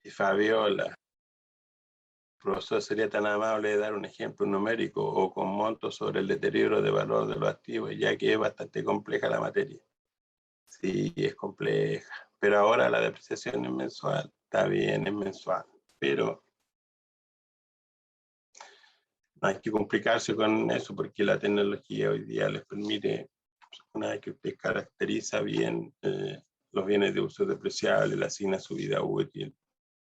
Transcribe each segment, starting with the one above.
Y Fabiola, el profesor sería tan amable de dar un ejemplo numérico o con montos sobre el deterioro de valor de los activos, ya que es bastante compleja la materia. Sí, es compleja, pero ahora la depreciación es mensual, está bien, es mensual, pero no hay que complicarse con eso porque la tecnología hoy día les permite, una vez que usted caracteriza bien los bienes de uso depreciable, le asigna su vida útil,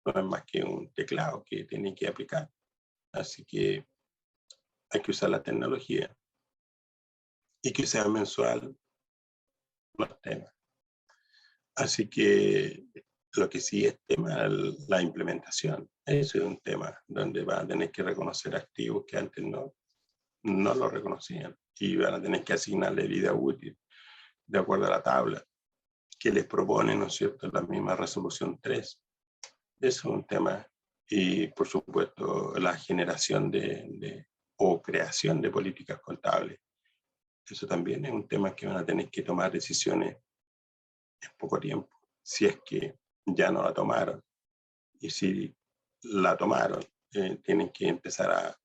no es más que un teclado que tiene que aplicar. Así que hay que usar la tecnología y que sea mensual los temas. Así que lo que sí es tema, la implementación. Eso es un tema donde van a tener que reconocer activos que antes no lo reconocían y van a tener que asignarle vida útil de acuerdo a la tabla que les propone, ¿no es cierto?, la misma resolución 3. Eso es un tema. Y, por supuesto, la generación o creación de políticas contables. Eso también es un tema que van a tener que tomar decisiones en poco tiempo, si es que ya no la tomaron. Y si la tomaron, tienen que empezar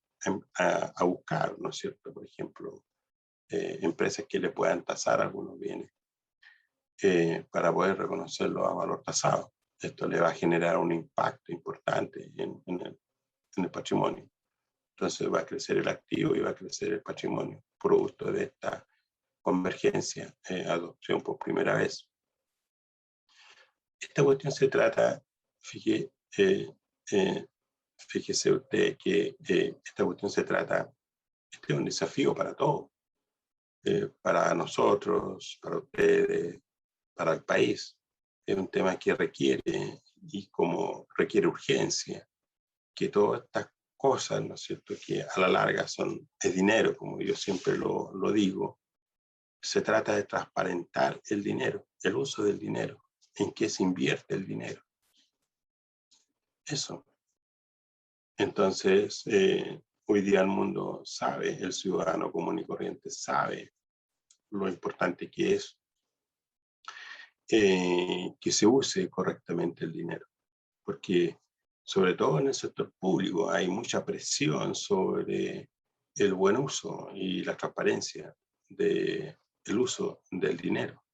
a buscar, ¿no es cierto?, por ejemplo, empresas que le puedan tasar algunos bienes para poder reconocerlo a valor tasado. Esto le va a generar un impacto importante en el patrimonio. Entonces va a crecer el activo y va a crecer el patrimonio, producto de esta convergencia, adopción por primera vez. Esta cuestión se trata, fíjese usted que esta cuestión se trata, este es un desafío para todos, para nosotros, para ustedes, para el país. Es un tema que requiere, y como requiere urgencia, que todas estas cosas, ¿no es cierto?, que a la larga es dinero, como yo siempre lo digo, se trata de transparentar el dinero, el uso del dinero, en qué se invierte el dinero. Eso. Entonces, hoy día el mundo sabe, el ciudadano común y corriente sabe lo importante que es que se use correctamente el dinero, porque sobre todo en el sector público hay mucha presión sobre el buen uso y la transparencia del uso del dinero.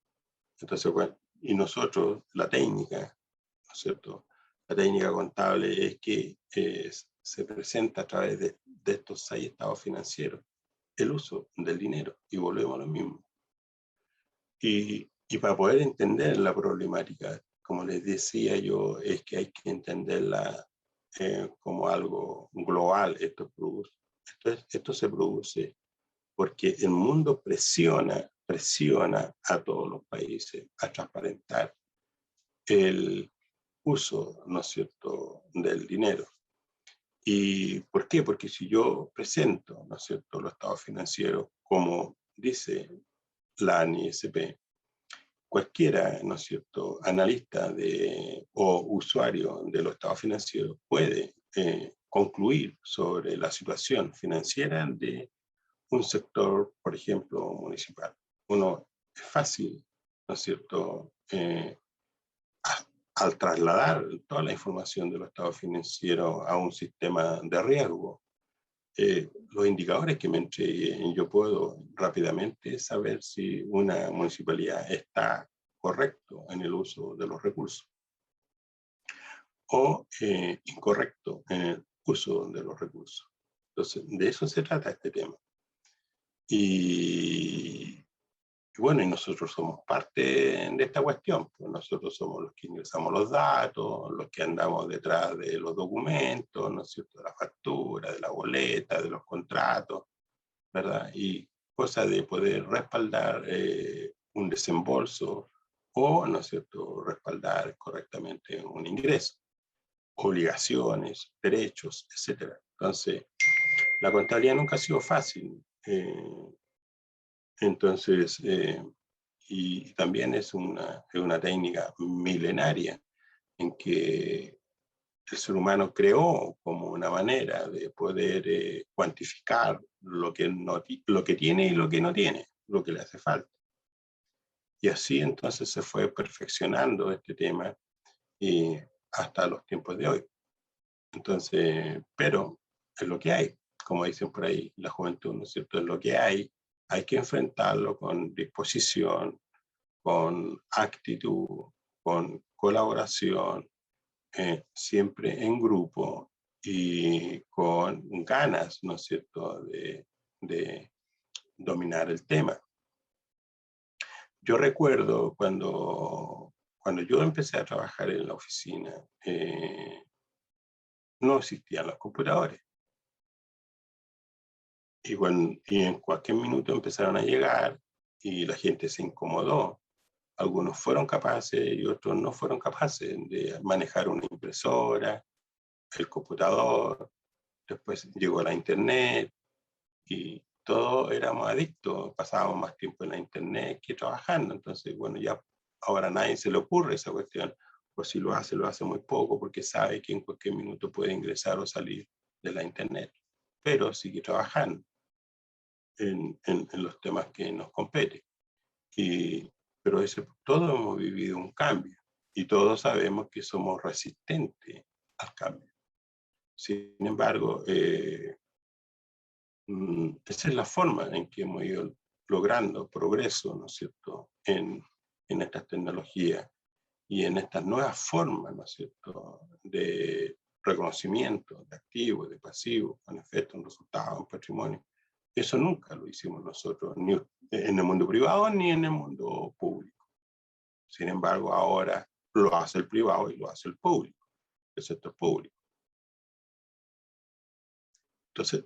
Entonces, bueno, y nosotros, la técnica, ¿no es cierto?, la técnica contable es que se presenta a través de estos 6 estados financieros el uso del dinero, y volvemos a lo mismo. Y para poder entender la problemática, como les decía yo, es que hay que entenderla como algo global. Esto se produce porque el mundo presiona a todos los países a transparentar el uso, ¿no es cierto?, del dinero. ¿Y por qué? Porque si yo presento, ¿no es cierto?, los estados financieros, como dice la ANISP, cualquiera, ¿no es cierto?, analista o usuario de los estados financieros puede concluir sobre la situación financiera de un sector, por ejemplo, municipal. Es fácil, ¿no es cierto?, al trasladar toda la información de los estados financieros a un sistema de riesgo, los indicadores que me entreguen, yo puedo rápidamente saber si una municipalidad está correcto en el uso de los recursos o incorrecto en el uso de los recursos. Entonces, de eso se trata este tema. Y bueno, y nosotros somos parte de esta cuestión, pues nosotros somos los que ingresamos los datos, los que andamos detrás de los documentos, ¿no es cierto?, de la factura, de la boleta, de los contratos, ¿verdad? Y cosa de poder respaldar un desembolso o, ¿no es cierto?, respaldar correctamente un ingreso, obligaciones, derechos, etc. Entonces, la contabilidad nunca ha sido fácil. Entonces, y también es una técnica milenaria en que el ser humano creó como una manera de poder cuantificar lo que tiene y lo que no tiene, lo que le hace falta. Y así entonces se fue perfeccionando este tema, y hasta los tiempos de hoy. Entonces, pero es lo que hay, como dicen por ahí, la juventud, ¿no es cierto? Es lo que hay que enfrentarlo con disposición, con actitud, con colaboración, siempre en grupo y con ganas, ¿no es cierto?, de dominar el tema. Yo recuerdo cuando yo empecé a trabajar en la oficina, no existían los computadores. Y en cualquier minuto empezaron a llegar y la gente se incomodó. Algunos fueron capaces y otros no fueron capaces de manejar una impresora, el computador. Después llegó la internet y todos éramos adictos, pasábamos más tiempo en la internet que trabajando. Entonces, bueno, ya ahora a nadie se le ocurre esa cuestión, o si lo hace muy poco porque sabe que en cualquier minuto puede ingresar o salir de la internet, pero sigue trabajando en los temas que nos competen. Pero todos hemos vivido un cambio y todos sabemos que somos resistentes al cambio. Sin embargo, esa es la forma en que hemos ido logrando progreso, ¿no es cierto?, en estas tecnologías y en estas nuevas formas, ¿no es cierto?, de reconocimiento de activos, de pasivos, con efectos, en resultados, en patrimonio. Eso nunca lo hicimos nosotros, ni en el mundo privado ni en el mundo público. Sin embargo, ahora lo hace el privado y lo hace el público, el sector público. Entonces,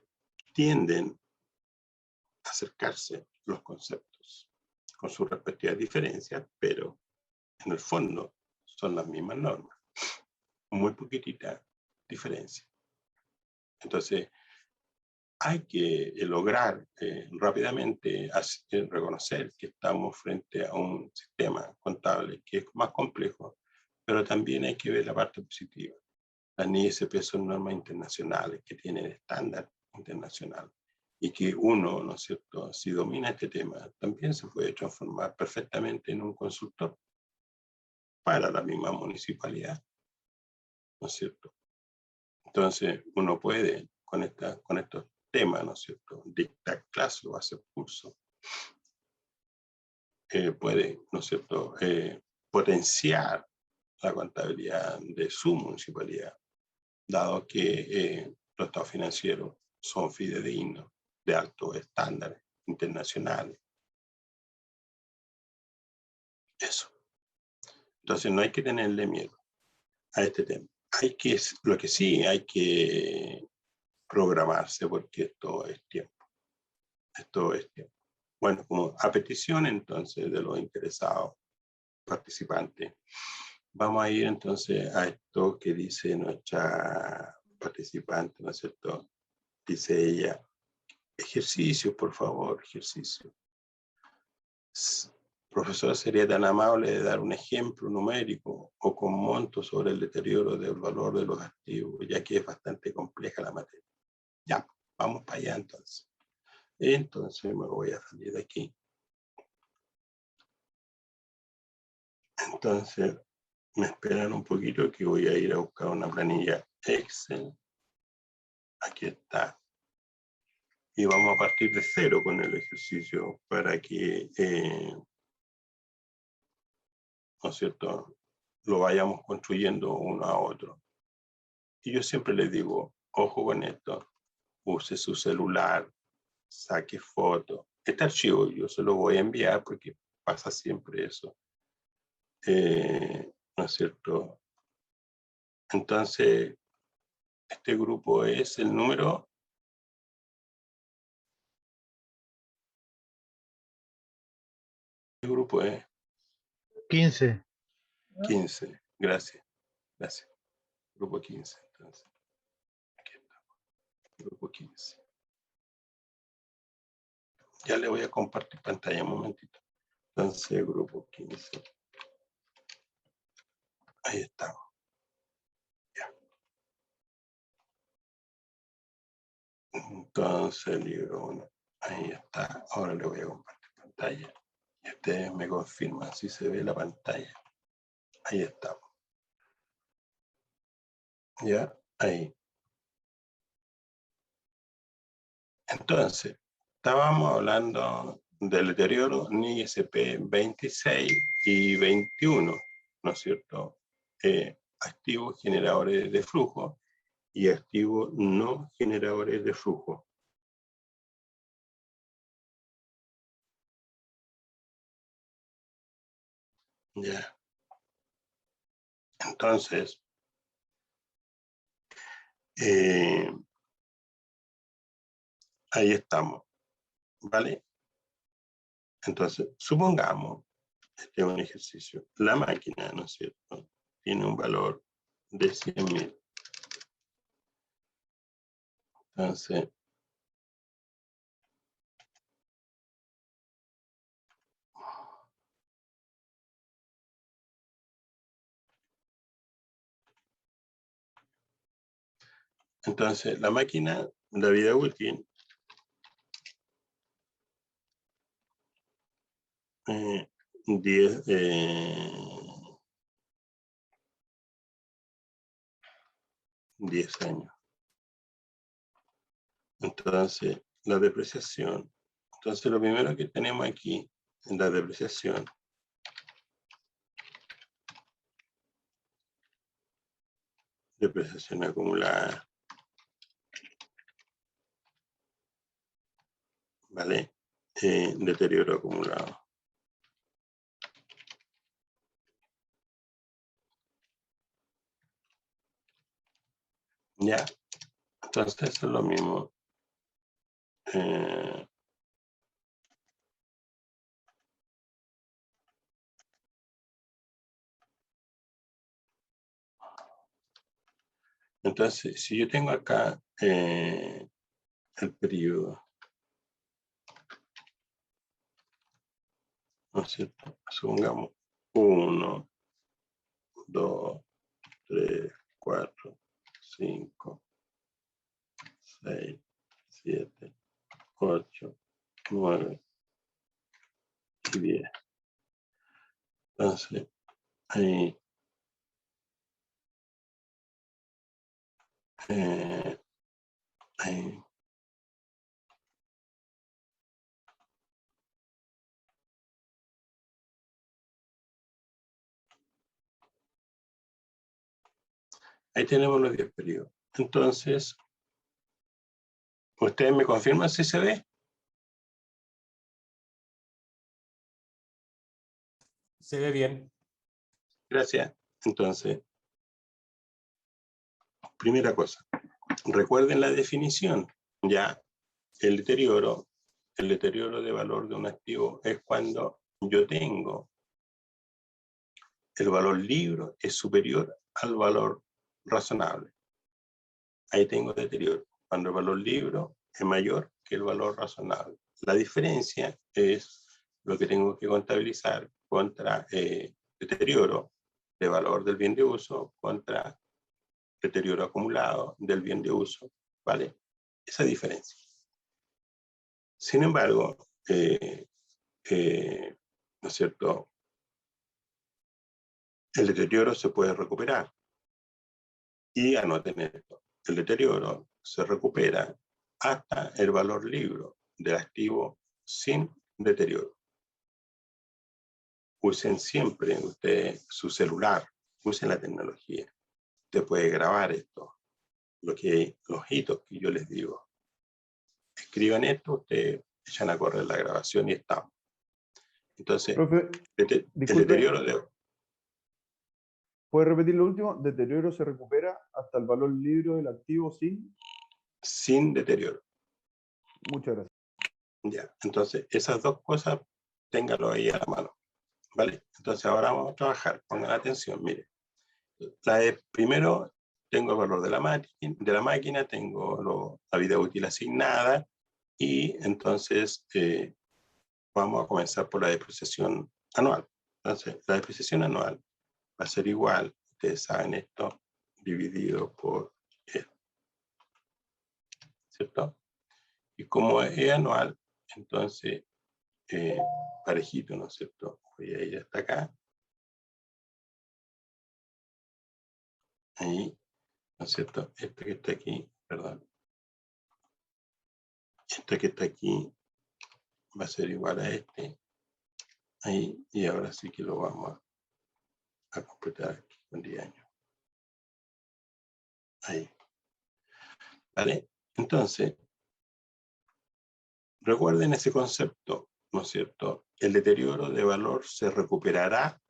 tienden a acercarse los conceptos con sus respectivas diferencias, pero en el fondo son las mismas normas, muy poquitita diferencia. Entonces, hay que lograr rápidamente reconocer que estamos frente a un sistema contable que es más complejo, pero también hay que ver la parte positiva. Las NISP son normas internacionales que tienen estándar internacional y que uno, ¿no es cierto?, si domina este tema, también se puede transformar perfectamente en un consultor para la misma municipalidad, ¿no es cierto? Entonces, uno puede, con estos temas, ¿no es cierto?, dictar clases o hacer cursos, puede, ¿no es cierto?, potenciar la contabilidad de su municipalidad, dado que los estados financieros son fidedignos, de altos estándares internacionales. Eso. Entonces, no hay que tenerle miedo a este tema. Lo que sí hay que programarse, porque esto es tiempo. Esto es tiempo. Bueno, como a petición entonces de los interesados participantes, vamos a ir entonces a esto que dice nuestra participante, ¿no es cierto? Dice ella, ejercicio, por favor, ejercicio. Profesor, ¿sería tan amable de dar un ejemplo numérico o con montos sobre el deterioro del valor de los activos, ya que es bastante compleja la materia? Ya, vamos para allá entonces. Entonces me voy a salir de aquí. Entonces, me esperan un poquito que voy a ir a buscar una planilla Excel. Aquí está. Y vamos a partir de cero con el ejercicio para que, ¿no es cierto?, lo vayamos construyendo uno a otro. Y yo siempre les digo, ojo con esto, use su celular, saque fotos. Este archivo yo se lo voy a enviar porque pasa siempre eso. ¿No es cierto? Entonces, este grupo es el número. ¿Qué grupo es? 15. 15. Gracias. Gracias. Grupo 15. Entonces, aquí estamos. Grupo 15. Ya le voy a compartir pantalla un momentito. Entonces, grupo 15. Ahí estamos. Ya. Entonces, libro 1. Ahí está. Ahora le voy a compartir pantalla. Y ustedes me confirman si se ve la pantalla. Ahí estamos. Ya, ahí. Entonces, estábamos hablando del deterioro NISP 26 y 21, ¿no es cierto? Activos generadores de flujo y activos no generadores de flujo. Ya. Entonces, ahí estamos, ¿vale? Entonces, supongamos, este es un ejercicio, la máquina, ¿no es cierto?, tiene un valor de 100.000. Entonces, la máquina, la vida útil, 10 años. Entonces, la depreciación. Entonces, lo primero que tenemos aquí es la depreciación. Depreciación acumulada. ¿Vale? Deterioro acumulado. Ya. Entonces, eso es lo mismo. Entonces, si yo tengo acá el periodo, ¿no es cierto? Supongamos 1, 2, 3, 4, 5, 6, 7, 8, 9 y 10. Entonces, ahí, ahí. Ahí tenemos los 10 periodos. Entonces, ¿ustedes me confirman si se ve? Se ve bien. Gracias. Entonces, primera cosa, recuerden la definición. Ya, el deterioro de valor de un activo es cuando yo tengo el valor libre es superior al valor razonable. Ahí tengo deterioro. Cuando el valor libre es mayor que el valor razonable. La diferencia es lo que tengo que contabilizar contra deterioro de valor del bien de uso contra deterioro acumulado del bien de uso, ¿vale? Esa diferencia. Sin embargo, ¿no es cierto? El deterioro se puede recuperar. Y anoten esto, el deterioro se recupera hasta el valor libre del activo sin deterioro. Usen siempre ustedes su celular, usen la tecnología. Usted puede grabar esto, los hitos que yo les digo. Escriban esto, ustedes echan a correr la grabación y estamos. Entonces, Profe, el disculpe, deterioro de... ¿puede repetir lo último? Deterioro se recupera hasta el valor libre del activo sin deterioro. Muchas gracias. Ya, entonces esas dos cosas ténganlo ahí a la mano, ¿vale? Entonces ahora vamos a trabajar, pongan atención, mire. Primero tengo el valor de la máquina, tengo la vida útil asignada y entonces vamos a comenzar por la depreciación anual. Entonces la depreciación anual va a ser igual, ustedes saben esto, dividido por esto, ¿cierto? Y como es anual, entonces parejito, ¿no es cierto? Voy a ir hasta acá. Ahí. ¿no es cierto? Este que está aquí, perdón. Este que está aquí va a ser igual a este. Ahí, y ahora sí que lo vamos a completar aquí con 10 años. Ahí. ¿Vale? Entonces, recuerden ese concepto, ¿no es cierto? El deterioro de valor se recuperará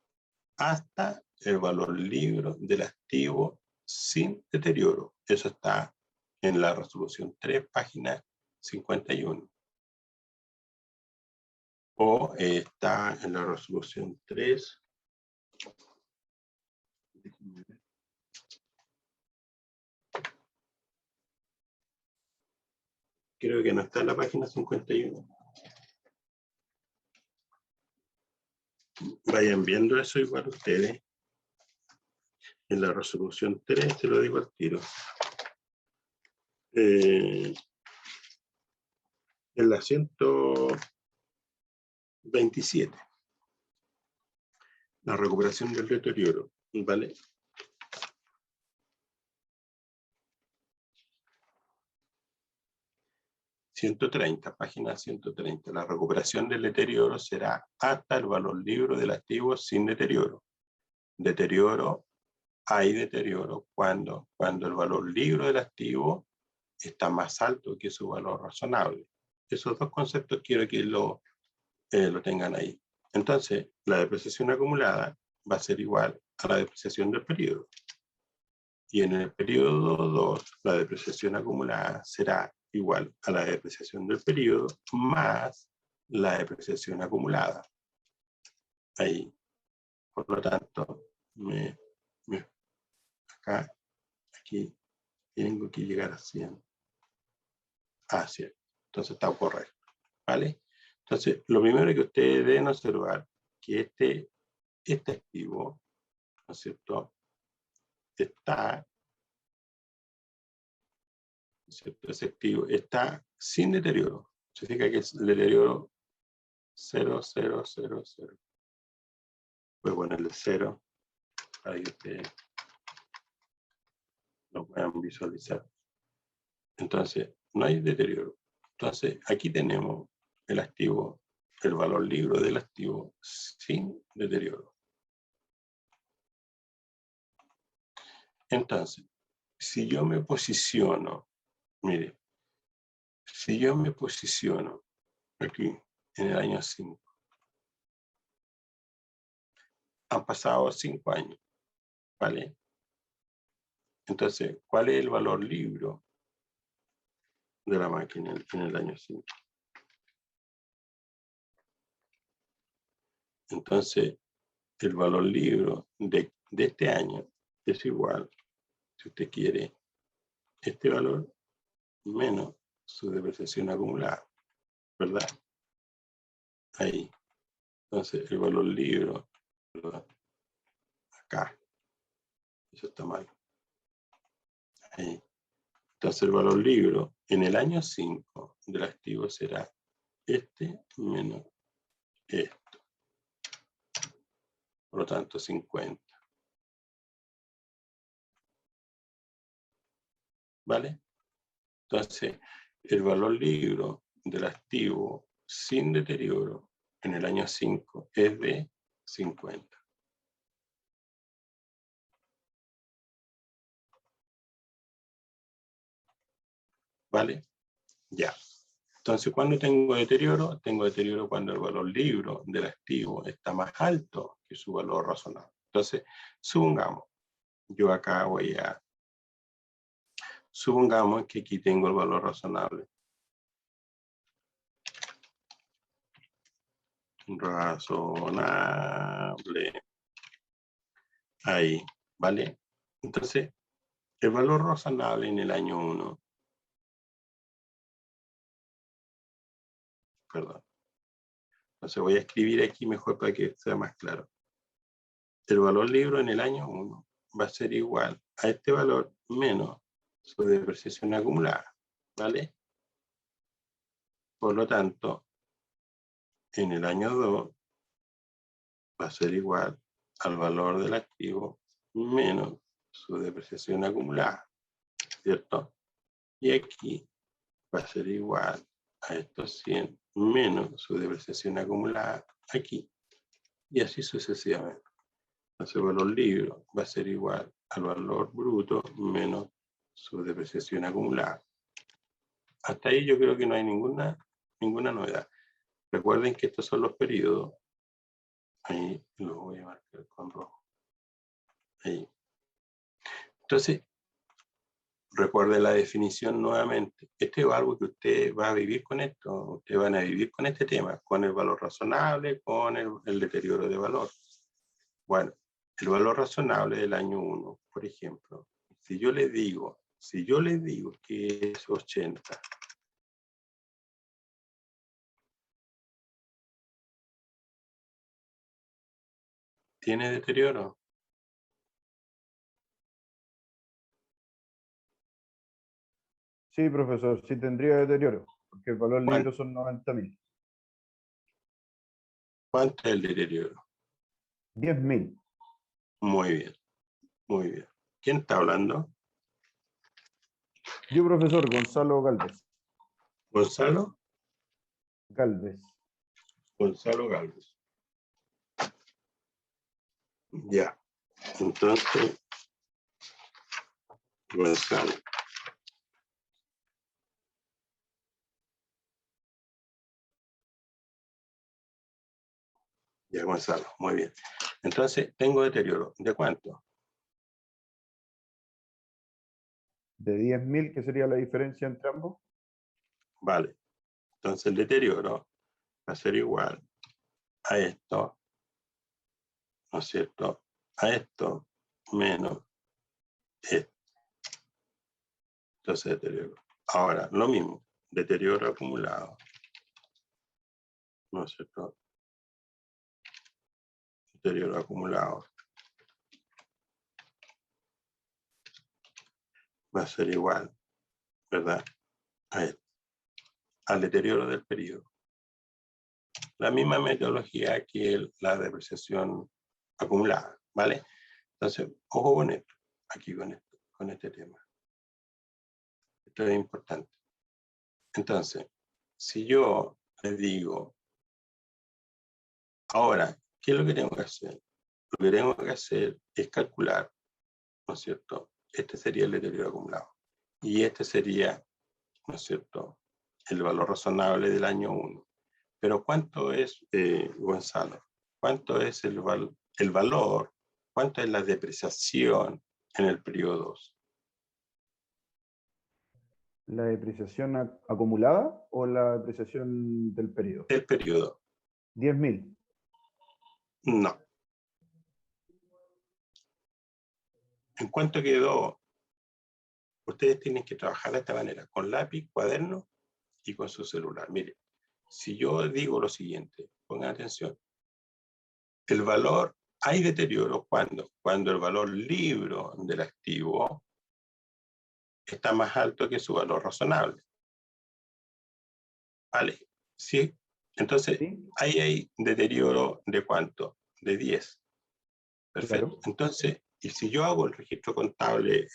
hasta el valor libre del activo sin deterioro. Eso está en la resolución 3, página 51. O está en la resolución 3. Creo que no está en la página 51. Vayan viendo eso igual ustedes. En la resolución 3, te lo digo al tiro. En la 127. La recuperación del deterioro, ¿vale? Página 130. La recuperación del deterioro será hasta el valor libre del activo sin deterioro. Deterioro, hay deterioro cuando el valor libre del activo está más alto que su valor razonable. Esos dos conceptos quiero que lo tengan ahí. Entonces, la depreciación acumulada va a ser igual a la depreciación del periodo. Y en el periodo 2, la depreciación acumulada será igual a la depreciación del periodo más la depreciación acumulada. Ahí. Por lo tanto, aquí tengo que llegar a 100. Ah, cierto. Entonces está correcto. ¿Vale? Entonces, lo primero que ustedes deben observar que este activo, ¿no es cierto?, está, ¿no es cierto?, ese activo está sin deterioro. Significa que es el deterioro 0, 0, 0, 0. Voy a ponerle 0 para que ustedes lo puedan visualizar. Entonces, no hay deterioro. Entonces, aquí tenemos el activo, el valor libre del activo sin deterioro. Entonces, si yo me posiciono, mire, si yo me posiciono aquí en el año 5, han pasado 5 años, ¿vale? Entonces, ¿cuál es el valor libre de la máquina en el año 5? Entonces, el valor libre de este año es igual, si usted quiere, este valor menos su depreciación acumulada, ¿verdad? Ahí. Entonces, el valor libre, ¿verdad?, acá. Eso está mal. Ahí. Entonces, el valor libre en el año 5 del activo será este menos esto. Por lo tanto, 50. ¿Vale? Entonces, el valor libre del activo sin deterioro en el año 5 es de 50. ¿Vale? Ya. Entonces, ¿cuándo tengo deterioro? Tengo deterioro cuando el valor libre del activo está más alto que su valor razonable. Entonces, supongamos, yo acá supongamos que aquí tengo el valor razonable. Razonable. Ahí, ¿vale? Entonces, el valor razonable en el año 1, perdón. Entonces voy a escribir aquí mejor para que sea más claro. El valor libre en el año 1 va a ser igual a este valor menos su depreciación acumulada, ¿vale? Por lo tanto, en el año 2 va a ser igual al valor del activo menos su depreciación acumulada. ¿cierto? Y aquí va a ser igual a estos 100 menos su depreciación acumulada aquí. Y así sucesivamente. Entonces el valor libro va a ser igual al valor bruto menos su depreciación acumulada. Hasta ahí yo creo que no hay ninguna novedad. Recuerden que estos son los periodos. Ahí lo voy a marcar con rojo. Ahí. Entonces, recuerde la definición nuevamente. Esto es algo que usted va a vivir con esto. Ustedes van a vivir con este tema, con el valor razonable, con el deterioro de valor. Bueno, el valor razonable del año 1, por ejemplo, si yo le digo que es 80, ¿tiene deterioro? Sí, profesor, sí tendría deterioro, porque el valor Bueno. libro son 90.000. ¿Cuánto es el deterioro? 10.000. Muy bien, muy bien. ¿Quién está hablando? Yo, profesor, Gonzalo Galvez. ¿Gonzalo? Galvez. Gonzalo Galvez. Ya. Entonces, Gonzalo. Ya, Gonzalo, muy bien. Entonces, tengo deterioro. ¿De cuánto? De 10.000, que sería la diferencia entre ambos. Vale. Entonces, el deterioro va a ser igual a esto, ¿no es cierto? A esto menos esto. Entonces, deterioro. Ahora, lo mismo. Deterioro acumulado, ¿no es cierto? Deterioro acumulado va a ser igual, ¿verdad? A esto, al deterioro del periodo. La misma metodología que la depreciación acumulada, ¿vale? Entonces, ojo con esto, aquí con este tema. Esto es importante. Entonces, si yo les digo, ahora, ¿qué es lo que tengo que hacer? Lo que tengo que hacer es calcular, ¿no es cierto? Este sería el deterioro acumulado. Y este sería, ¿no es cierto?, el valor razonable del año 1. Pero ¿cuánto es, Gonzalo? ¿Cuánto es el valor? ¿Cuánto es la depreciación en el periodo 2? ¿La depreciación acumulada o la depreciación del periodo? El periodo. 10.000. No. ¿En cuánto quedó? Ustedes tienen que trabajar de esta manera, con lápiz, cuaderno y con su celular. Mire, si yo digo lo siguiente, pongan atención. El valor, hay deterioro cuando el valor libro del activo está más alto que su valor razonable. ¿Vale? Sí. Entonces, ¿Sí? ahí hay deterioro de ¿cuánto? De 10. Perfecto. Claro. Entonces, y si yo hago el registro contable,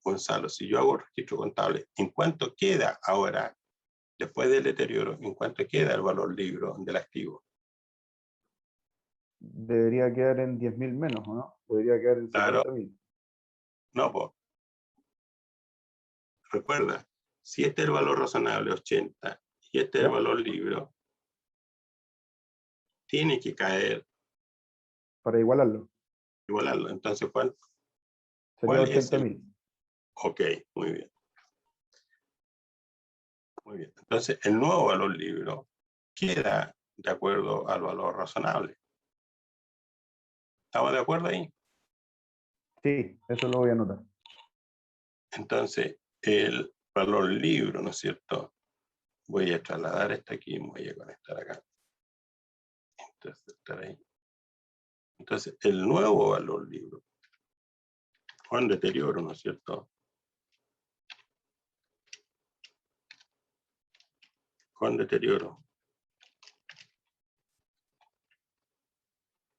Gonzalo, si yo hago el registro contable, ¿en cuánto queda ahora, después del deterioro, en cuánto queda el valor libro del activo? Debería quedar en 10.000 menos, ¿o no? Debería quedar en Claro, 70.000. no, pues, recuerda, si este es el valor razonable, 80, y este es el ¿Ya? valor libro, tiene que caer, Para igualarlo. igualarlo. Entonces, ¿cuál Sería es el? 80.000. Ok, muy bien. Muy bien. Entonces, el nuevo valor libro queda de acuerdo al valor razonable. ¿Estamos de acuerdo ahí? Sí, eso lo voy a anotar. Entonces, el valor libro, ¿no es cierto? Voy a trasladar esto aquí, voy a conectar acá. Entonces, estar ahí. Entonces, el nuevo valor libro, con deterioro, ¿no es cierto? Con deterioro.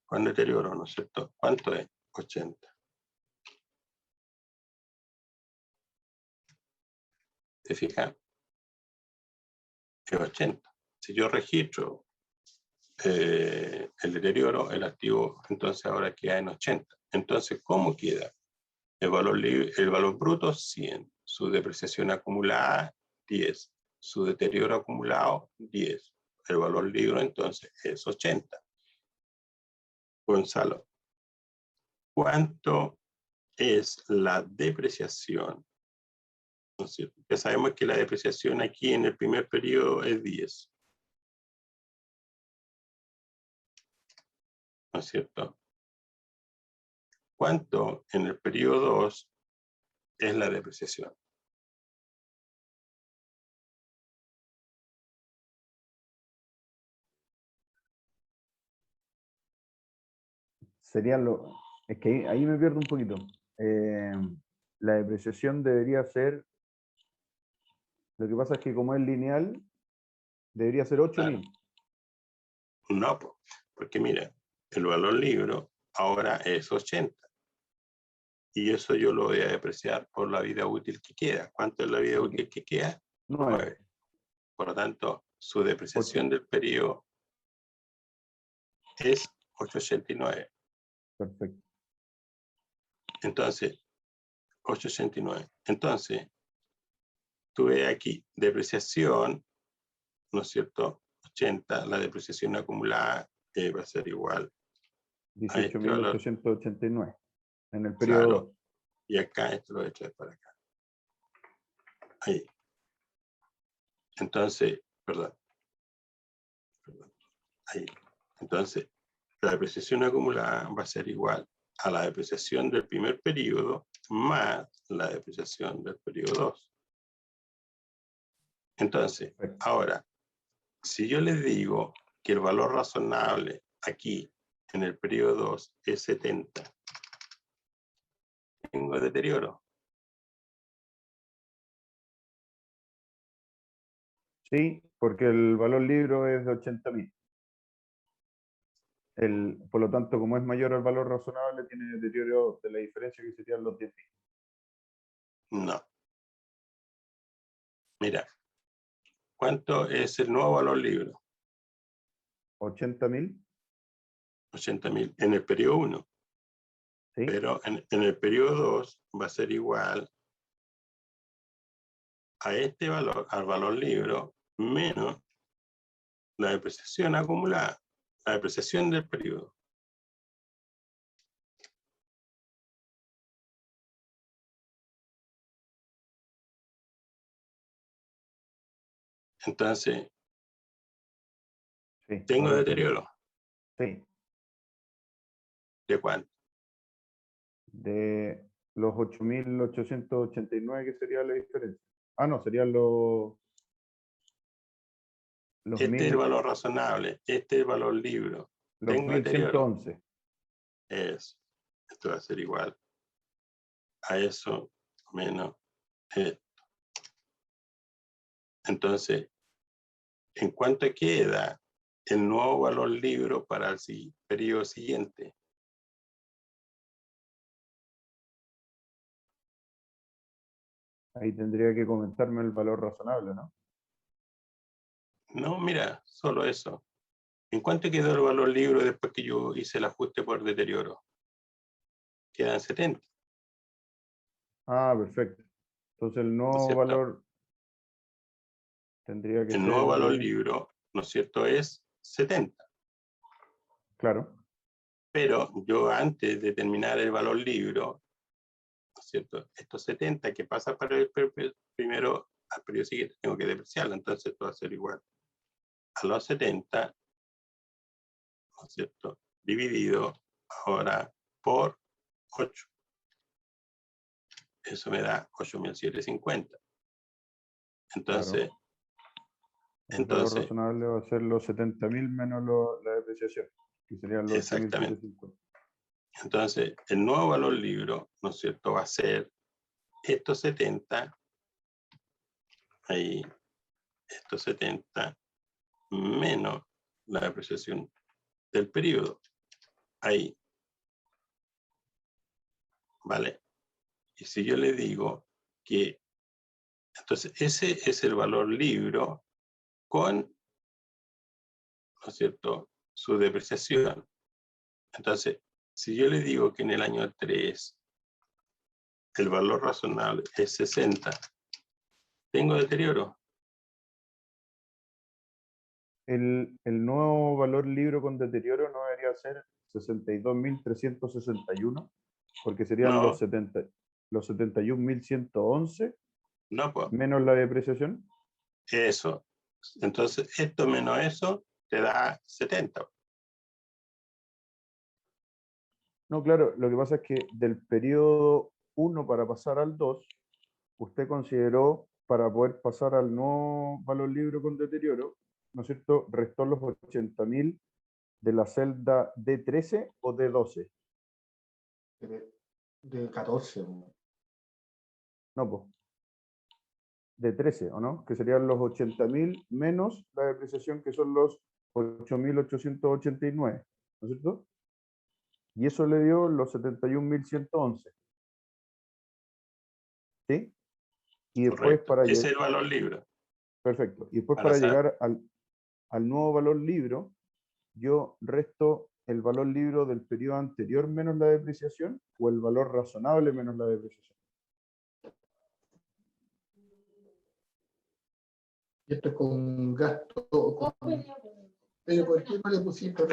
Con deterioro, ¿no es cierto? ¿Cuánto es? 80. ¿Te fijas? Es 80. Si yo registro el deterioro, el activo entonces ahora queda en 80. Entonces, ¿cómo queda? El valor bruto, 100. Su depreciación acumulada, 10. Su deterioro acumulado, 10. El valor libre, entonces, es 80. Gonzalo, ¿cuánto es la depreciación? ¿No es cierto? Ya sabemos que la depreciación aquí en el primer periodo es 10. ¿No es cierto? ¿Cuánto en el periodo 2 es la depreciación? Sería lo... Es que ahí me pierdo un poquito. La depreciación debería ser... Lo que pasa es que como es lineal, debería ser 8.000. No, porque mira, el valor libro ahora es 80. Y eso yo lo voy a depreciar por la vida útil que queda. ¿Cuánto es la vida útil que queda? 9. Por lo tanto, su depreciación del periodo es 889. Perfecto. Entonces, 889. Entonces, tú ves aquí, depreciación, ¿no es cierto? 80, la depreciación acumulada va a ser igual a este valor. 18.889 en el periodo Claro. 2. Y acá esto lo voy a echar para acá. Ahí. Entonces, perdón. Ahí. Entonces, la depreciación acumulada va a ser igual a la depreciación del primer periodo más la depreciación del periodo 2. Entonces, ahora, si yo les digo que el valor razonable aquí en el periodo 2 es 70, tengo deterioro. Sí, porque el valor libro es de 80.000. Por lo tanto, como es mayor al valor razonable, tiene deterioro de la diferencia que serían los 10.000. No. Mira, ¿cuánto es el nuevo valor libro? 80.000. 80.000 en el periodo 1. ¿Sí? Pero en el periodo 2 va a ser igual a este valor, al valor libro, menos la depreciación acumulada, la depreciación del periodo. Entonces, Sí, tengo ahora deterioro. sí, ¿De cuánto? de los 8.889, que sería la diferencia. Ah, no, serían los Este es el valor razonable, este es el valor libro. Tengo deterioro. 1.111. Esto va a ser igual a eso menos esto. Entonces, ¿en cuánto queda el nuevo valor libro para el periodo siguiente? Ahí tendría que comentarme el valor razonable, ¿no? No, mira, solo eso. ¿En cuánto quedó el valor libro después que yo hice el ajuste por deterioro? Quedan 70. Ah, perfecto. Entonces el ¿No es nuevo cierto? valor tendría que El ser nuevo valor de... libro, ¿no es cierto?, es 70. Claro, Pero yo antes de terminar el valor libro, ¿no es cierto?, estos 70 que pasa para el primero, al periodo siguiente tengo que depreciarlo, entonces esto va a ser igual a los 70, ¿no es cierto?, dividido ahora por 8. Eso me da 8.750. Entonces, claro. El valor razonable va a ser los 70.000 menos la depreciación, que serían los exactamente. 8.750. Entonces, el nuevo valor libro, ¿no es cierto?, va a ser estos 70, ahí, estos 70, menos la depreciación del periodo, ahí, ¿vale? Y si yo le digo que Entonces, ese es el valor libro con, ¿no es cierto?, su depreciación. Entonces, si yo le digo que en el año 3 el valor razonable es 60, ¿tengo deterioro? El nuevo valor libro con deterioro no debería ser 62.361, porque serían No. los 71.111 No, pues, menos la depreciación. eso. Entonces, esto menos eso te da 70. No, claro, lo que pasa es que del periodo 1 para pasar al 2, usted consideró para poder pasar al nuevo valor libro con deterioro, ¿no es cierto? Restó los 80.000 de la celda D13 o D12. De 14. No, pues. De 13, ¿o no? Que serían los 80.000 menos la depreciación, que son los 8.889, ¿no es cierto? Y eso le dio los 71.111. ¿Sí? Y después Correcto. para Ese es llegar... el valor libre. Perfecto. Y después Para para saber. llegar al nuevo valor libro, yo resto el valor libro del periodo anterior menos la depreciación o el valor razonable menos la depreciación. Y esto es con gasto. Pero ¿por qué no le pusiste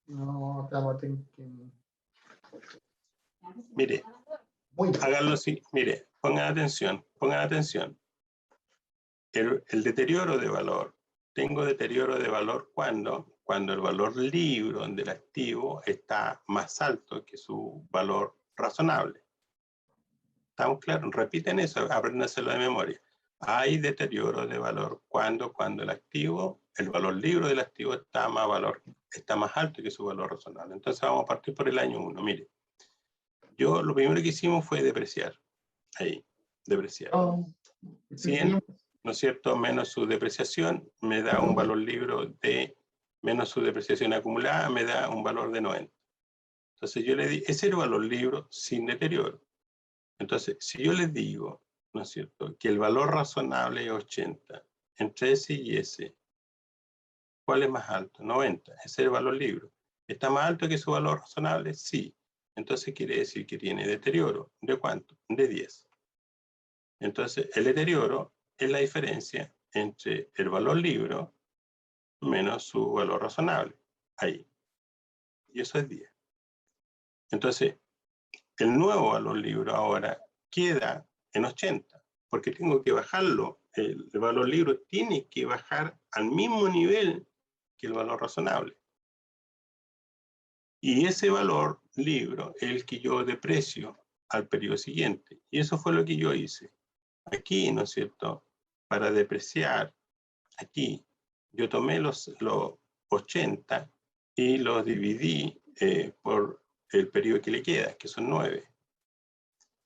no, estamos que... Mire, háganlo así. Mire, pongan atención. El deterioro de valor. Tengo deterioro de valor cuando el valor libro del activo está más alto que su valor razonable. ¿Estamos claros? Repiten eso, apréndaselo de memoria. Hay deterioro de valor cuando el activo, el valor libro del activo está más alto que su valor razonable. Entonces vamos a partir por el año 1. Mire, lo primero que hicimos fue depreciar. Ahí, depreciar. 100, ¿no es cierto?, menos su depreciación me da un valor libro de, menos su depreciación acumulada, me da un valor de 90. Entonces yo le di, ese es el valor libro sin deterioro. Entonces, si yo les digo, ¿no es cierto?, que el valor razonable es 80, entre ese y ese, ¿cuál es más alto? 90, ese es el valor libro. ¿Está más alto que su valor razonable? Sí. Entonces quiere decir que tiene deterioro. ¿De cuánto? De 10. Entonces, el deterioro es la diferencia entre el valor libro menos su valor razonable. Ahí. Y eso es 10. Entonces, el nuevo valor libro ahora queda en 80, porque tengo que bajarlo. El valor libro tiene que bajar al mismo nivel que el valor razonable. Y ese valor libro es el que yo deprecio al periodo siguiente. Y eso fue lo que yo hice. Aquí, ¿no es cierto?, para depreciar, aquí yo tomé los 80 y los dividí por el periodo que le queda, que son 9.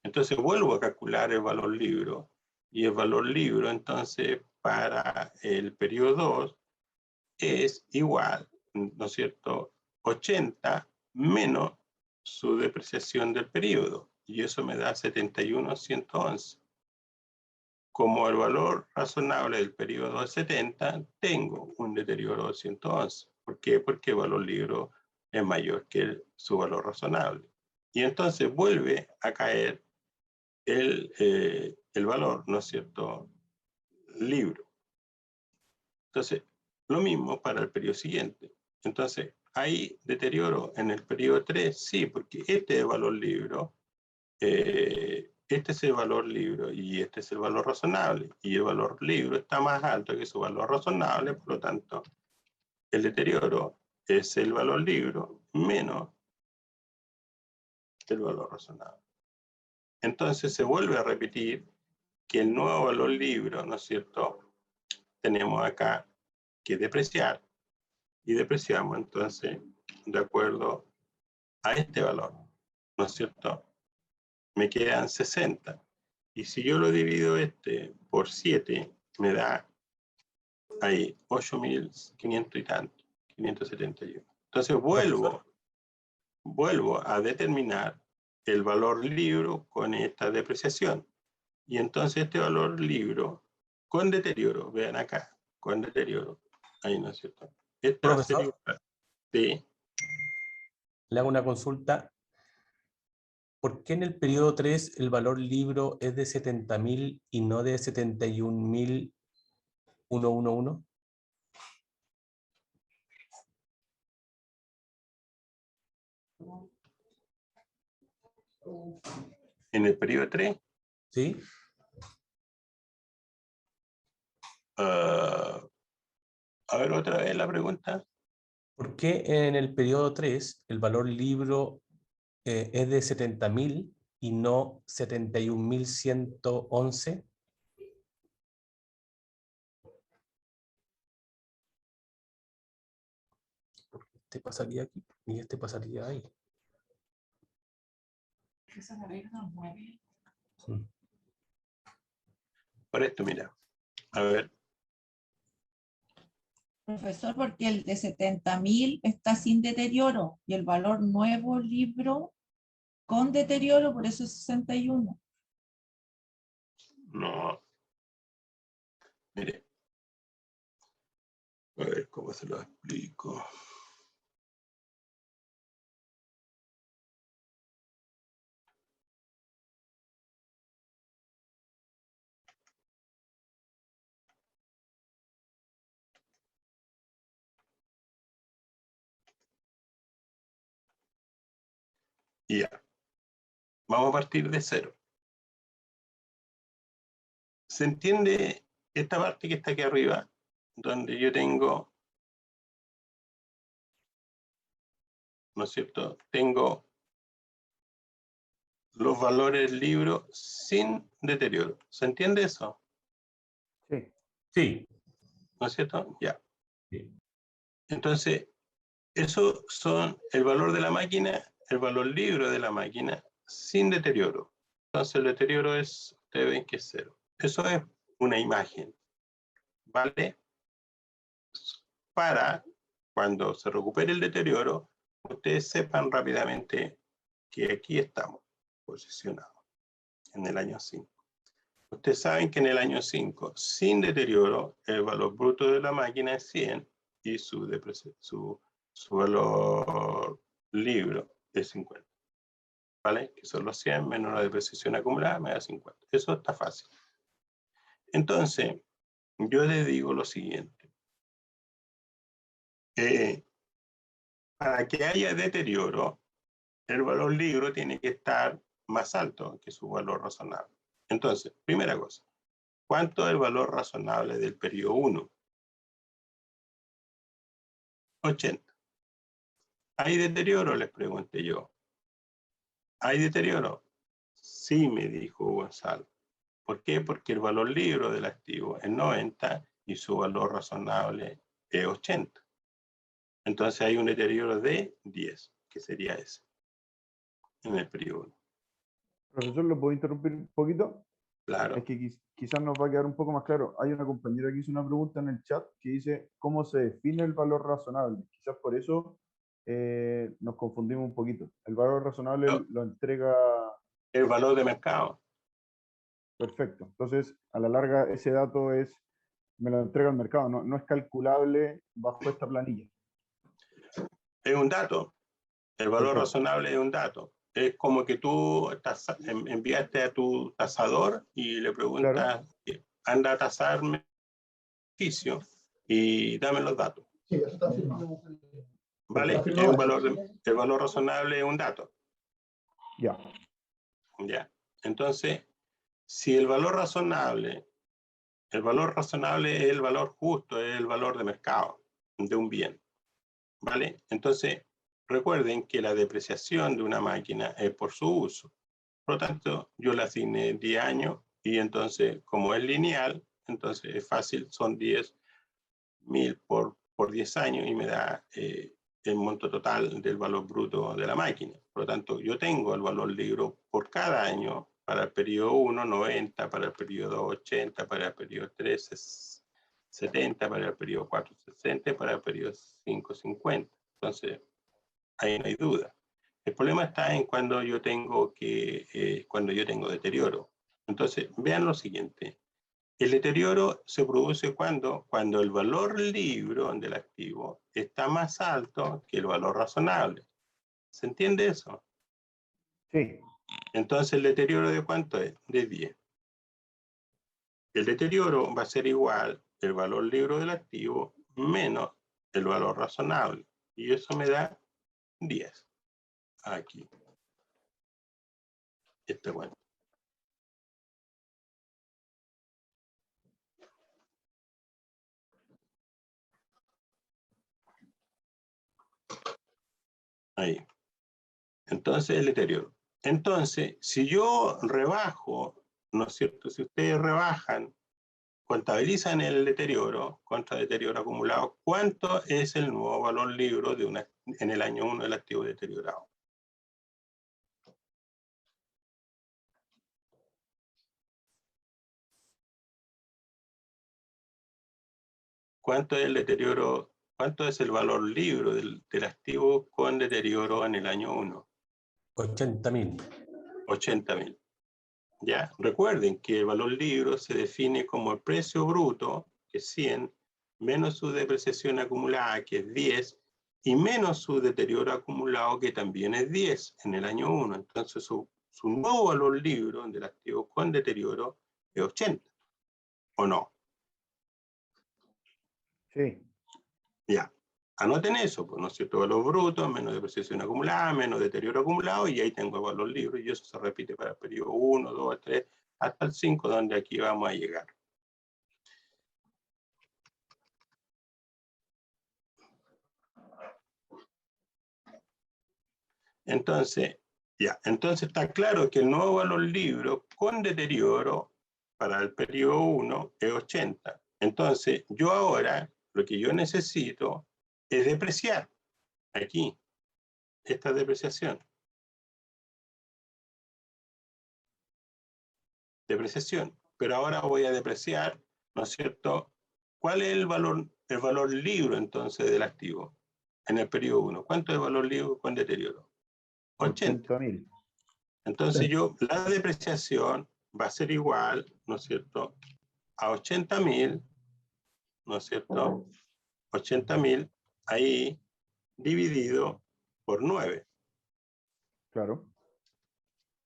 Entonces vuelvo a calcular el valor libro, y el valor libro entonces para el periodo 2 es igual, ¿no es cierto?, 80 menos su depreciación del periodo, y eso me da 71.111. Como el valor razonable del periodo es 70, tengo un deterioro de 111. ¿Por qué? Porque el valor libro es mayor que su valor razonable. Y entonces vuelve a caer el valor, ¿no es cierto?, libro. Entonces, lo mismo para el periodo siguiente. Entonces, ¿hay deterioro en el periodo 3? Sí, porque este es el valor libro, este es el valor libro y este es el valor razonable. Y el valor libro está más alto que su valor razonable, por lo tanto, el deterioro es el valor libro menos el valor razonable. Entonces se vuelve a repetir que el nuevo valor libro, ¿no es cierto?, tenemos acá que depreciar, y depreciamos entonces de acuerdo a este valor, ¿no es cierto? Me quedan 60, y si yo lo divido por 7, me da ahí 8.500 y tanto, 571. Entonces vuelvo a determinar el valor libro con esta depreciación. Y entonces este valor libro con deterioro, vean acá, con deterioro. Ahí, ¿no es cierto? Esta Profesor. sería, sí, Le hago una consulta. ¿Por qué en el periodo 3 el valor libro es de 70.000 y no de 71.111? en el periodo 3, ¿Sí? a ver otra vez la pregunta. ¿Por qué en el periodo 3 el valor libro es de 70.000 y no 71.111? Porque este pasaría aquí y este pasaría ahí. Mm. Por esto, mira, a ver, Profesor, porque el de 70.000 está sin deterioro y el valor nuevo libro con deterioro, por eso es 61. no, mire, a ver cómo se lo explico. Y ya, vamos a partir de cero. ¿Se entiende esta parte que está aquí arriba? Donde yo tengo, ¿no es cierto? Tengo los valores del libro sin deterioro. ¿Se entiende eso? Sí. Sí. ¿No es cierto? Ya. Sí. Entonces, eso son el valor de la máquina, el valor libro de la máquina sin deterioro. Entonces, el deterioro es, ustedes ven que es cero. Eso es una imagen, ¿vale? Para cuando se recupere el deterioro, ustedes sepan rápidamente que aquí estamos posicionados en el año 5. Ustedes saben que en el año 5, sin deterioro, el valor bruto de la máquina es 100 y su valor libro es 50. ¿Vale? Que son los 100 menos la depreciación acumulada me da 50. Eso está fácil. Entonces, yo les digo lo siguiente. Para que haya deterioro, el valor libro tiene que estar más alto que su valor razonable. Entonces, primera cosa, ¿cuánto es el valor razonable del periodo 1? 80. ¿Hay deterioro? Les pregunté yo. ¿Hay deterioro? Sí, me dijo Gonzalo. ¿Por qué? Porque el valor libro del activo es 90 y su valor razonable es 80. Entonces hay un deterioro de 10, que sería ese, en el periodo 1. Profesor, ¿lo puedo interrumpir un poquito? Claro. Es que quizás nos va a quedar un poco más claro. Hay una compañera que hizo una pregunta en el chat que dice cómo se define el valor razonable. Quizás por eso nos confundimos un poquito. El valor razonable lo entrega El valor de mercado. perfecto. Entonces, a la larga, ese dato me lo entrega el mercado, no es calculable bajo esta planilla. Es un dato. El valor Perfecto. razonable es un dato. Es como que tú enviaste a tu tasador y le preguntas, anda a tasarme beneficio y dame los datos. Sí, eso está firmado. ¿Vale? Está firmado. El valor razonable es un dato. Ya. ¿Ya? Entonces, si el valor razonable es el valor justo, es el valor de mercado de un bien. ¿Vale? Entonces, recuerden que la depreciación de una máquina es por su uso. Por lo tanto, yo le asigné 10 años y entonces, como es lineal, entonces es fácil, son 10.000 por 10 años y me da el monto total del valor bruto de la máquina. Por lo tanto, yo tengo el valor libro por cada año para el periodo 1, 90, para el periodo 2, 80, para el periodo 3, 70, para el periodo 4, 60, para el periodo 5, 50. Entonces, ahí no hay duda. El problema está en cuando yo tengo deterioro. Entonces, vean lo siguiente. El deterioro se produce cuando el valor libro del activo está más alto que el valor razonable. ¿Se entiende eso? Sí, Entonces, ¿el deterioro de cuánto es? De 10. El deterioro va a ser igual el valor libro del activo menos el valor razonable. Y eso me da 10. Aquí. Este bueno. Ahí. Entonces, el deterioro. Entonces, si yo rebajo, ¿no es cierto? Si ustedes rebajan, contabilizan el deterioro contra deterioro acumulado, ¿cuánto es el nuevo valor libro en el año 1 del activo deteriorado? ¿Cuánto es el deterioro? ¿Cuánto es el valor libro del activo con deterioro en el año 1? 80.000. 80.000. ¿Ya? Recuerden que el valor libro se define como el precio bruto, que es 100, menos su depreciación acumulada, que es 10, y menos su deterioro acumulado, que también es 10 en el año 1. Entonces su nuevo valor libro del activo con deterioro es 80. ¿O no? sí. Ya. Anoten eso, pues, ¿no es cierto? Valor bruto, menos depreciación acumulada, menos deterioro acumulado, y ahí tengo el valor libre, y eso se repite para el periodo 1, 2, 3, hasta el 5, donde aquí vamos a llegar. Entonces, ya, entonces está claro que el nuevo valor libro con deterioro para el periodo 1 es 80. Entonces, yo ahora lo que yo necesito es depreciar aquí esta depreciación. Depreciación. Pero ahora voy a depreciar, ¿no es cierto? ¿Cuál es el valor libro entonces del activo en el periodo 1? ¿Cuánto es el valor libro con deterioro? 80. 80.000. Entonces la depreciación va a ser igual, ¿no es cierto?, a 80.000, ¿no es cierto? 80.000 ahí dividido por 9. Claro.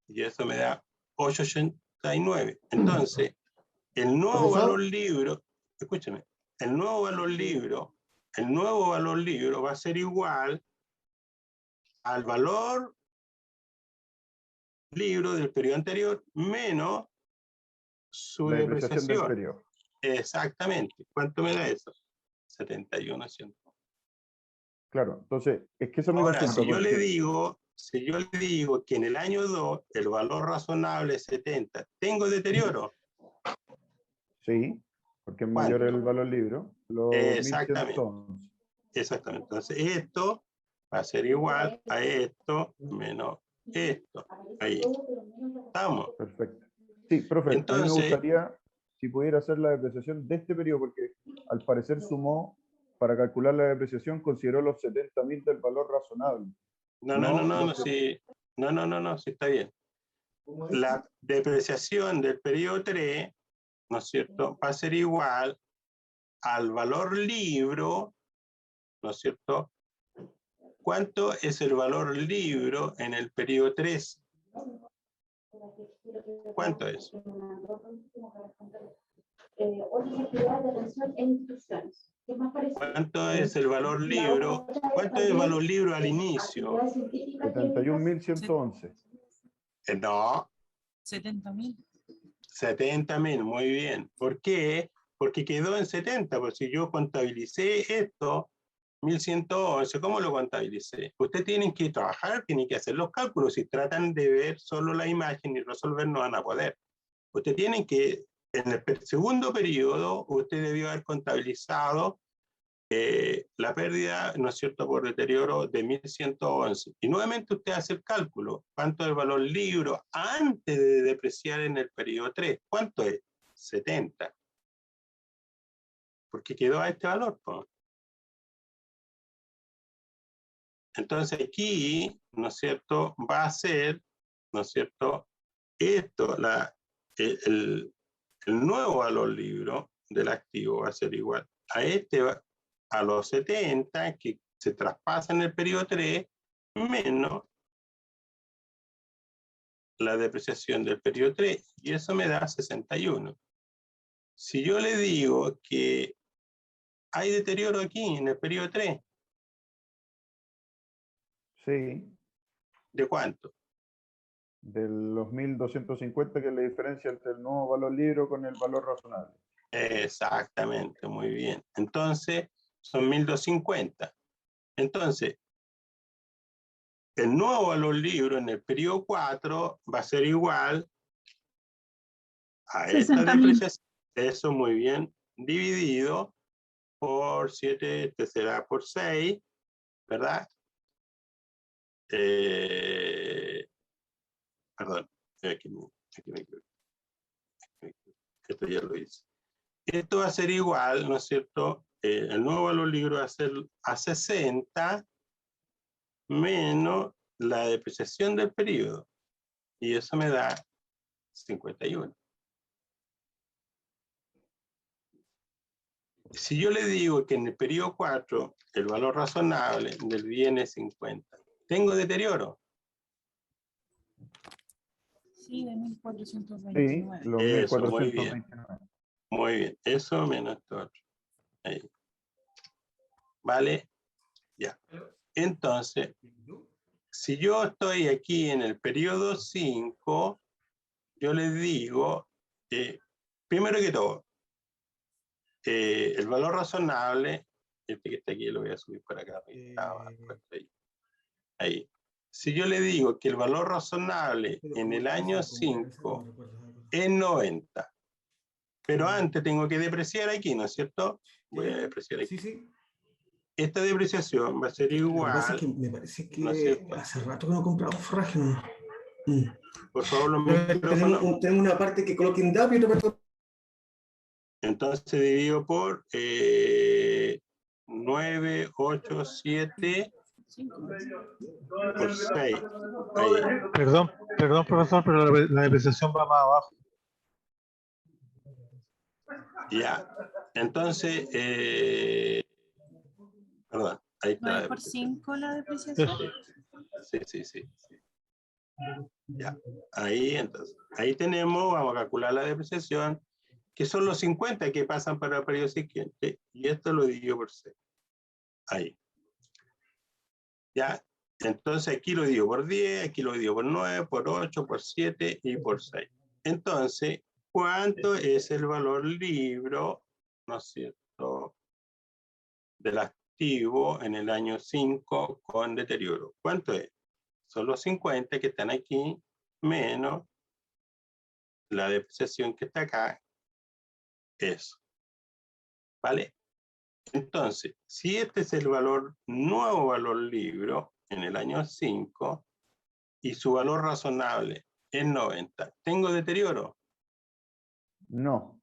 Y eso me da 889. Entonces, el nuevo Profesor. valor libro, escúchame, el nuevo valor libro va a ser igual al valor libro del periodo anterior menos su La depreciación del depreciación. periodo. Exactamente. ¿Cuánto me da eso? 71. Claro, entonces, es que esa es mi Ahora, consulta. si yo le porque digo que en el año 2 el valor razonable es 70, ¿tengo deterioro? Sí, porque es mayor ¿Cuánto? el valor libro, los Exactamente. 1111. Exactamente. Entonces, esto va a ser igual a esto menos esto. Ahí. ¿Estamos? Perfecto. Sí, profe, a mí me Entonces, gustaría si pudiera hacer la depreciación de este periodo, porque al parecer sumó, para calcular la depreciación, consideró los 70.000 del valor razonable. no, sí. sí. No, sí está bien. La depreciación del periodo 3, ¿no es cierto?, va a ser igual al valor libro, ¿no es cierto? ¿Cuánto es el valor libro en el periodo 3? ¿Cuánto es? ¿Cuánto es el valor libro? ¿Cuánto es el valor libro al inicio? 71.111. No, 70.000. 70.000, muy bien. ¿Por qué? Porque quedó en 70, pues si yo contabilicé esto, 1.111, ¿cómo lo contabilicé? Ustedes tienen que trabajar, tienen que hacer los cálculos. Si tratan de ver solo la imagen y resolver, no van a poder. Ustedes tienen que, en el segundo periodo, usted debió haber contabilizado la pérdida, ¿no es cierto?, por deterioro de 1.111. Y nuevamente usted hace el cálculo. ¿Cuánto es el valor libro antes de depreciar en el periodo 3? ¿Cuánto es? 70. Porque quedó a este valor, ¿no? Entonces aquí ¿no es cierto?, va a ser, ¿no es cierto?, esto, el nuevo valor libro del activo va a ser igual a a los 70 que se traspasa en el periodo 3 menos la depreciación del periodo 3, y eso me da 61. Si yo le digo que hay deterioro aquí en el periodo 3, Sí, ¿de cuánto? de los 1.250, que es la diferencia entre el nuevo valor libro con el valor razonable. Exactamente, muy bien. Entonces, son 1.250. Entonces, el nuevo valor libro en el periodo 4 va a ser igual a esta 60.000. depreciación. Eso muy bien, dividido por 7, este será por 6, ¿verdad? Perdón, aquí me equivoqué. Esto ya lo hice. Esto va a ser igual, ¿no es cierto? El nuevo valor libro va a ser a 60 menos la depreciación del periodo. Y eso me da 51. Si yo le digo que en el periodo 4 el valor razonable del bien es 50, ¿tengo deterioro? Sí, de Sí, 1429. los Eso, muy bien. 1.429. Muy bien. Eso menos esto otro. Ahí. ¿Vale? Ya. Entonces, si yo estoy aquí en el periodo 5, yo les digo, primero que todo, el valor razonable, este que está aquí lo voy a subir para acá. Ahí. Si yo le digo que el valor razonable en el año 5 es 90, pero antes tengo que depreciar aquí, ¿no es cierto? Voy a depreciar aquí. Sí. Esta depreciación va a ser Lo que pasa es igual, que me parece ¿no es que cierto? hace rato que no compramos forraje, ¿no? Por favor, los micrófonos. Tenemos una parte que coloque en DAP y otra parte. Entonces divido por 9, 8, 7 por 6. Ahí. Perdón, profesor, pero la depreciación va más abajo. Ya. Entonces, perdón, ahí está. 9 por 5 la depreciación. Sí. Ya. Ahí, entonces, ahí tenemos, vamos a calcular la depreciación, que son los 50 que pasan para el periodo siguiente, y esto lo divido por 6. Ahí. Ya. Entonces aquí lo divido por 10, aquí lo divido por 9, por 8, por 7 y por 6. Entonces, ¿cuánto es el valor libro, ¿no es cierto?, del activo en el año 5 con deterioro? ¿Cuánto es? Son los 50 que están aquí, menos la depreciación que está acá, eso. ¿Vale? Entonces, si este es el valor, nuevo valor libro en el año 5, y su valor razonable es 90, ¿tengo deterioro? No,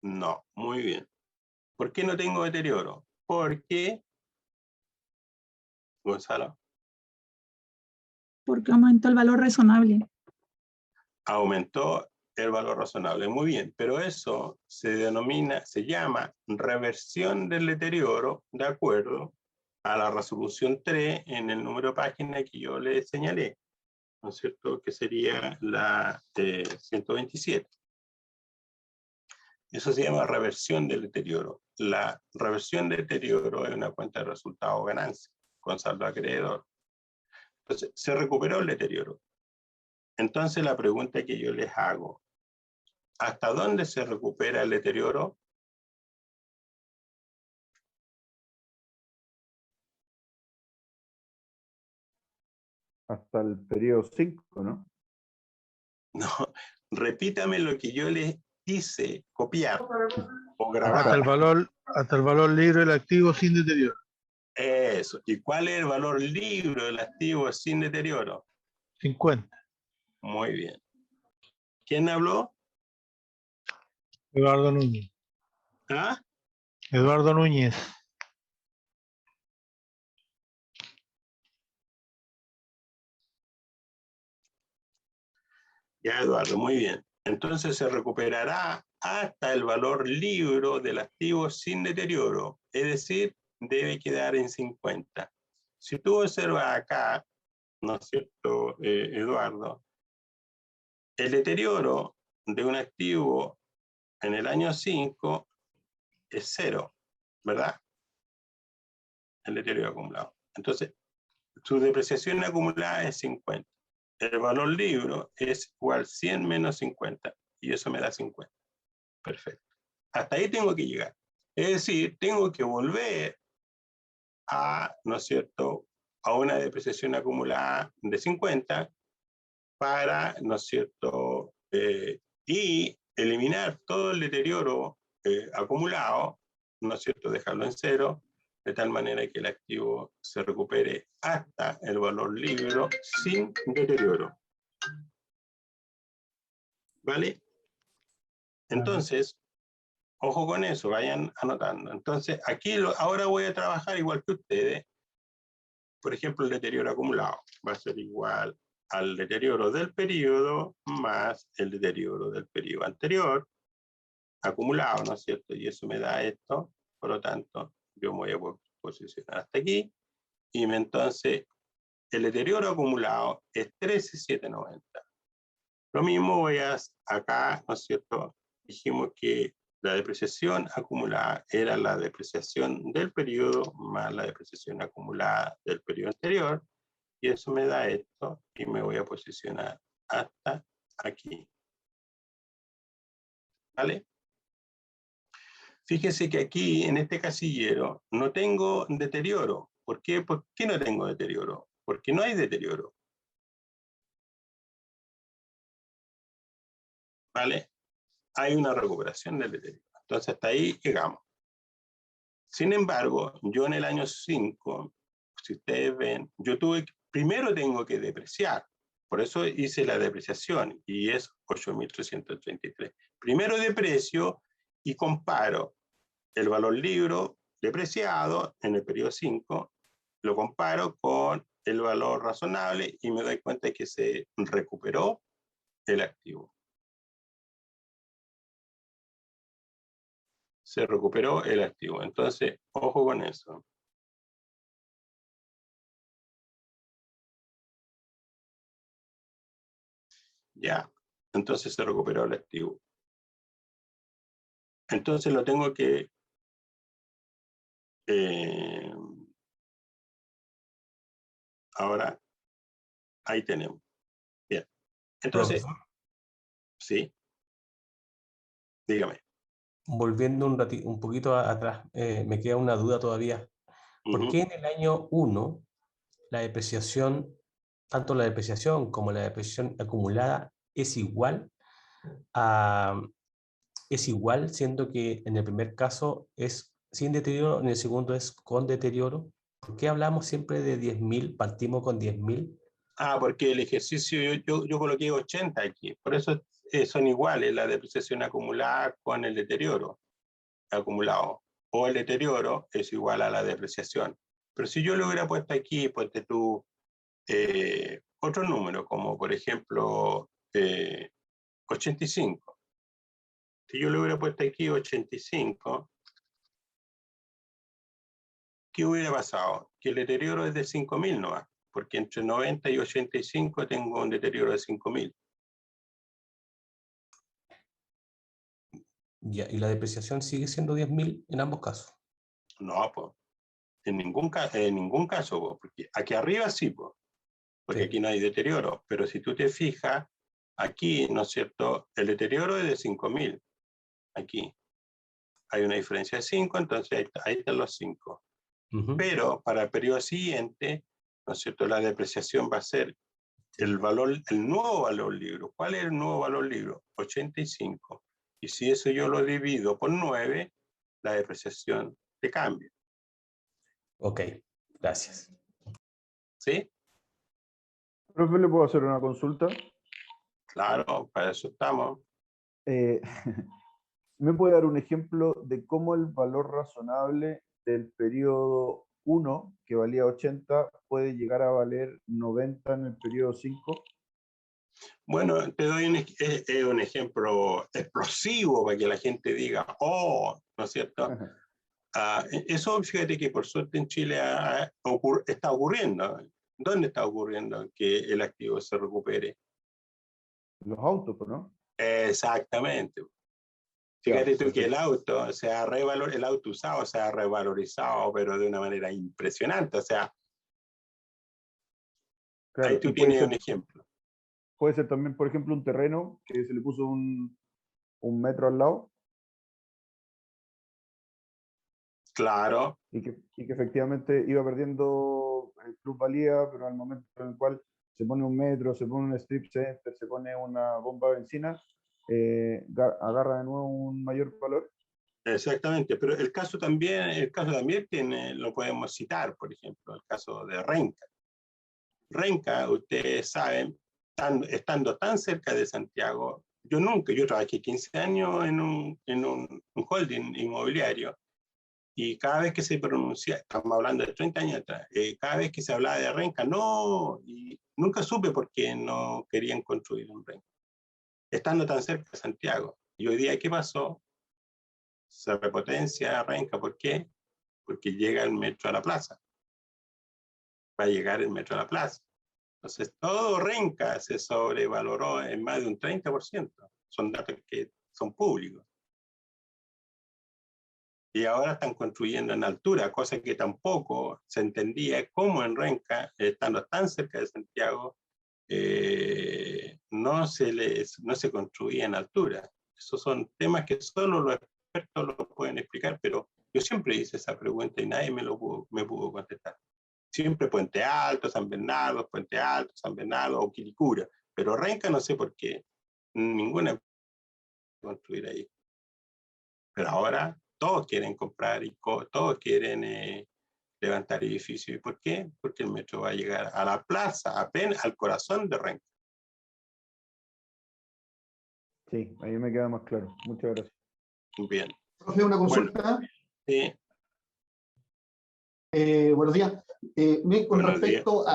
No, muy bien. ¿Por qué no tengo deterioro? Porque, Gonzalo, Porque aumentó el valor razonable. aumentó el valor razonable. Muy bien, pero eso se llama reversión del deterioro, de acuerdo a la resolución 3 en el número de página que yo le señalé, ¿no es cierto?, que sería la 127. Eso se llama reversión del deterioro. La reversión del deterioro es una cuenta de resultado o ganancia con saldo acreedor. Entonces, se recuperó el deterioro. Entonces, la pregunta que yo les hago, ¿hasta dónde se recupera el deterioro? hasta el periodo 5, ¿no? No, repítame lo que yo les hice copiar o Hasta grabar. el valor libre del activo sin deterioro. Eso. ¿Y cuál es el valor libre del activo sin deterioro? 50. Muy bien. ¿Quién habló? Eduardo Núñez. ¿Ah? Eduardo Núñez. Ya, Eduardo, muy bien. Entonces se recuperará hasta el valor libro del activo sin deterioro, es decir, debe quedar en 50. Si tú observas acá, ¿no es cierto, Eduardo? El deterioro de un activo en el año 5 es 0, ¿verdad? El deterioro acumulado. Entonces, su depreciación acumulada es 50. El valor libro es igual 100 menos 50, y eso me da 50. Perfecto. Hasta ahí tengo que llegar. Es decir, tengo que volver a, ¿no es cierto?, a una depreciación acumulada de 50 para, ¿no es cierto?, y eliminar todo el deterioro acumulado, ¿no es cierto?, dejarlo en 0, de tal manera que el activo se recupere hasta el valor libro sin deterioro. ¿Vale? Entonces, ojo con eso, vayan anotando. Entonces, aquí ahora voy a trabajar igual que ustedes. Por ejemplo, el deterioro acumulado va a ser igual al deterioro del periodo más el deterioro del periodo anterior, acumulado, ¿no es cierto? Y eso me da esto, por lo tanto, yo me voy a posicionar hasta aquí, y entonces el deterioro acumulado es 13,790. Lo mismo voy a acá, ¿no es cierto? Dijimos que la depreciación acumulada era la depreciación del periodo más la depreciación acumulada del periodo anterior, y eso me da esto, y me voy a posicionar hasta aquí. ¿Vale? Fíjese que aquí, en este casillero, no tengo deterioro. ¿Por qué? ¿Por qué no tengo deterioro? Porque no hay deterioro. ¿Vale? Hay una recuperación del deterioro. Entonces, hasta ahí llegamos. Sin embargo, yo en el año 5, si ustedes ven, primero tengo que depreciar. Por eso hice la depreciación, y es 8.333. Primero deprecio y comparo el valor libro depreciado en el periodo 5, lo comparo con el valor razonable y me doy cuenta de que se recuperó el activo. Se recuperó el activo. Entonces, ojo con eso. Ya, entonces se recuperó el activo. Entonces lo tengo que ahora ahí tenemos. Bien. Entonces, Profesor, sí, dígame. volviendo un poquito atrás, me queda una duda todavía. ¿Por qué en el año 1 la depreciación, tanto la depreciación como la depreciación acumulada es igual siendo que en el primer caso es sin deterioro, en el segundo es con deterioro? ¿Por qué hablamos siempre de 10.000? Partimos con 10.000. Porque el ejercicio yo coloqué 80 aquí. Por eso son iguales la depreciación acumulada con el deterioro acumulado. O el deterioro es igual a la depreciación. Pero si yo lo hubiera puesto aquí, ponte tú otro número, como por ejemplo 85. Si yo le hubiera puesto aquí 85, ¿qué hubiera pasado? Que el deterioro es de 5.000 nomás, porque entre 90 y 85 tengo un deterioro de 5.000. Ya, y la depreciación sigue siendo 10.000 en ambos casos. No, pues, en ningún caso, po, porque aquí arriba sí, pues, porque Sí. aquí no hay deterioro, pero si tú te fijas, aquí, ¿no es cierto?, el deterioro es de 5.000, aquí. Hay una diferencia de 5, entonces ahí están los 5. Pero para el periodo siguiente, ¿no es cierto?, la depreciación va a ser el nuevo valor libro. ¿Cuál es el nuevo valor libro? 85. Y si eso yo lo divido por 9, la depreciación te cambia. Ok, gracias. ¿Sí? Profe, ¿le puedo hacer una consulta? Claro, para eso estamos. ¿Me puede dar un ejemplo de cómo el valor razonable del periodo 1, que valía 80, puede llegar a valer 90 en el periodo 5? Bueno, te doy un ejemplo explosivo para que la gente diga, oh, ¿no es cierto? Eso, fíjate que por suerte en Chile está ocurriendo. ¿Dónde está ocurriendo que el activo se recupere? Los autos, ¿no? Exactamente. Fíjate tú que el auto el auto usado se ha revalorizado, pero de una manera impresionante. O sea, Claro, ahí y tú puede tienes ser, un ejemplo. puede ser también, por ejemplo, un terreno que se le puso un metro al lado Claro, y que efectivamente iba perdiendo plusvalía, pero al momento en el cual se pone un metro, se pone un strip center, se pone una bomba de benzina, agarra de nuevo un mayor valor. exactamente. Pero el caso también lo podemos citar, por ejemplo, el caso de Renca. Renca, ustedes saben, estando tan cerca de Santiago, yo trabajé 15 años en un holding inmobiliario y cada vez que se pronuncia, estamos hablando de 30 años atrás, cada vez que se hablaba de Renca, no, y nunca supe por qué no querían construir un Renca, estando tan cerca de Santiago. Y hoy día, ¿qué pasó? Se repotencia Renca, ¿por qué? Porque llega el metro a la plaza. Va a llegar el metro a la plaza. Entonces, todo Renca se sobrevaloró en más de un 30%. Son datos que son públicos. Y ahora están construyendo en altura, cosa que tampoco se entendía cómo en Renca, estando tan cerca de Santiago, no se construía en altura. Esos son temas que solo los expertos lo pueden explicar, pero yo siempre hice esa pregunta y nadie me pudo contestar. Siempre Puente Alto, San Bernardo, Puente Alto, San Bernardo o Quilicura, pero Renca no sé por qué ninguna construir ahí. Pero ahora todos quieren comprar y todos quieren levantar edificios. ¿Y por qué? Porque el metro va a llegar a la plaza, apenas al corazón de Renca. Sí, ahí me queda más claro. Muchas gracias. Bien. Profe, una Bueno, consulta. sí, Buenos días. Con buenos días. respecto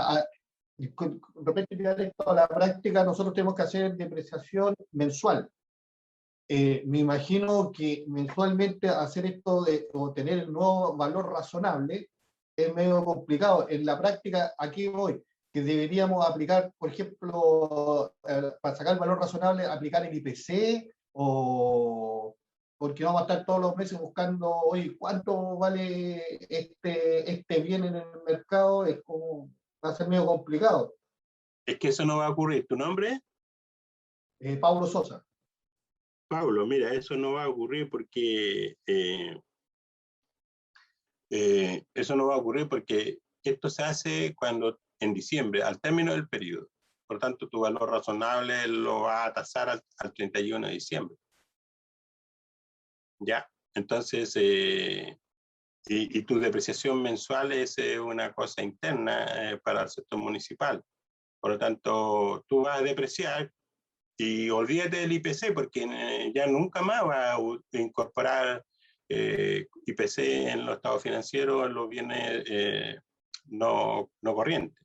con respecto a la práctica, nosotros tenemos que hacer depreciación mensual. Me imagino que mensualmente hacer esto de o tener el nuevo valor razonable es medio complicado. En la práctica, aquí voy, que deberíamos aplicar, por ejemplo, para sacar el valor razonable, aplicar el IPC o porque vamos a estar todos los meses buscando, oye, ¿cuánto vale este bien en el mercado? Es como, va a ser medio complicado. Es que eso no va a ocurrir. ¿Tu nombre? Pablo Sosa. Pablo, mira, eso no va a ocurrir porque esto se hace en diciembre, al término del periodo. Por tanto, tu valor razonable lo va a tasar al 31 de diciembre. ¿Ya? Entonces, y tu depreciación mensual es una cosa interna para el sector municipal. Por lo tanto, tú vas a depreciar y olvídate del IPC porque ya nunca más va a incorporar IPC en los estados financieros, en los bienes no corrientes.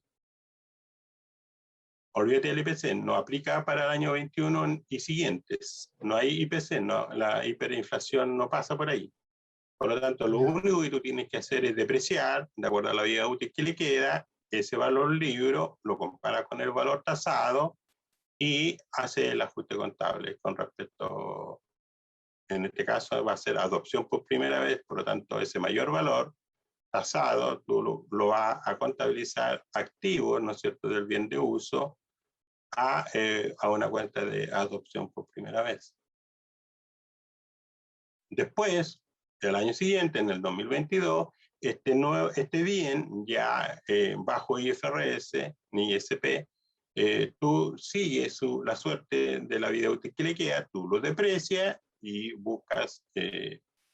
Olvídate del IPC, no aplica para el año 21 y siguientes. No hay IPC, no, la hiperinflación no pasa por ahí. Por lo tanto, lo único que tú tienes que hacer es depreciar, de acuerdo a la vida útil que le queda, ese valor libro, lo compara con el valor tasado y hace el ajuste contable con respecto, en este caso va a ser adopción por primera vez, por lo tanto, ese mayor valor tasado, tú lo vas a contabilizar activo, ¿no es cierto?, del bien de uso a una cuenta de adopción por primera vez. Después, el año siguiente, en el 2022, este bien ya bajo IFRS ni ISP, tú sigues la suerte de la vida útil que le queda, tú lo deprecias y buscas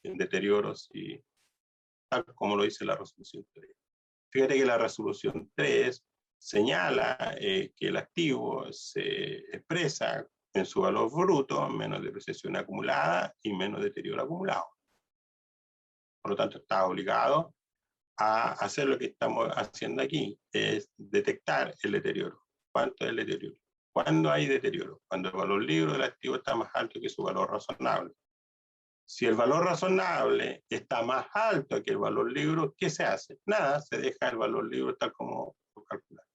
deterioros y tal como lo dice la resolución 3. Fíjate que la resolución 3 señala que el activo se expresa en su valor bruto, menos depreciación acumulada y menos deterioro acumulado. Por lo tanto, está obligado a hacer lo que estamos haciendo aquí, es detectar el deterioro. ¿Cuánto es el deterioro? ¿Cuándo hay deterioro? Cuando el valor libro del activo está más alto que su valor razonable. Si el valor razonable está más alto que el valor libro, ¿qué se hace? Nada, se deja el valor libro tal como lo calcula.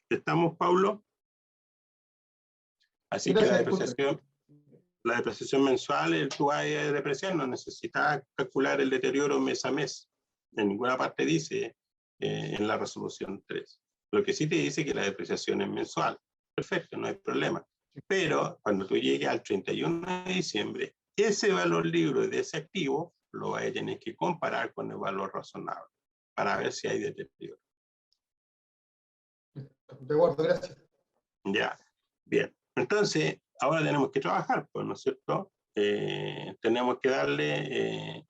¿Estamos, Paulo? Así que la depreciación mensual, tú vas a depreciar, no necesitas calcular el deterioro mes a mes. En ninguna parte dice en la resolución 3. Lo que sí te dice que la depreciación es mensual. Perfecto, no hay problema. Pero cuando tú llegues al 31 de diciembre, ese valor libre de ese activo lo vas a tener que comparar con el valor razonable para ver si hay deterioro. De acuerdo, gracias. Ya, bien. Entonces, ahora tenemos que trabajar, pues, ¿no es cierto? Tenemos que darle,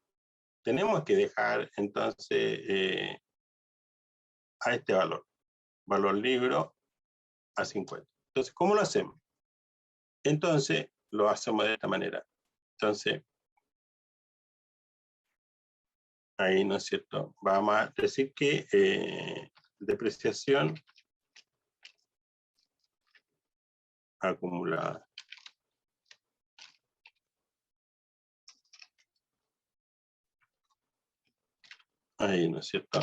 tenemos que dejar entonces a este valor libro a 50. Entonces, ¿cómo lo hacemos? Entonces, lo hacemos de esta manera. Entonces, ahí, ¿no es cierto? Vamos a decir que depreciación acumulada. Ahí, ¿no es cierto?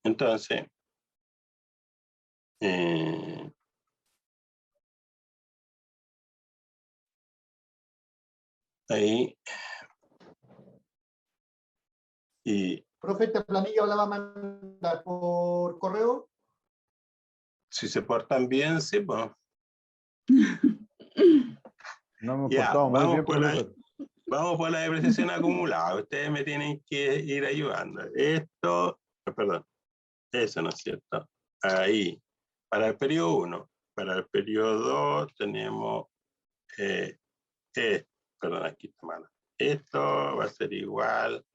Entonces, ahí, y Profe, ¿esta planilla la va a mandar por correo? si se portan bien, sí, pues. No hemos Ya, portado muy vamos bien, profesor. vamos por la depreciación acumulada. Ustedes me tienen que ir ayudando. Esto, perdón, eso no es cierto. Ahí, para el periodo 1. Para el periodo 2 tenemos, perdón, aquí está mal. Esto va a ser igual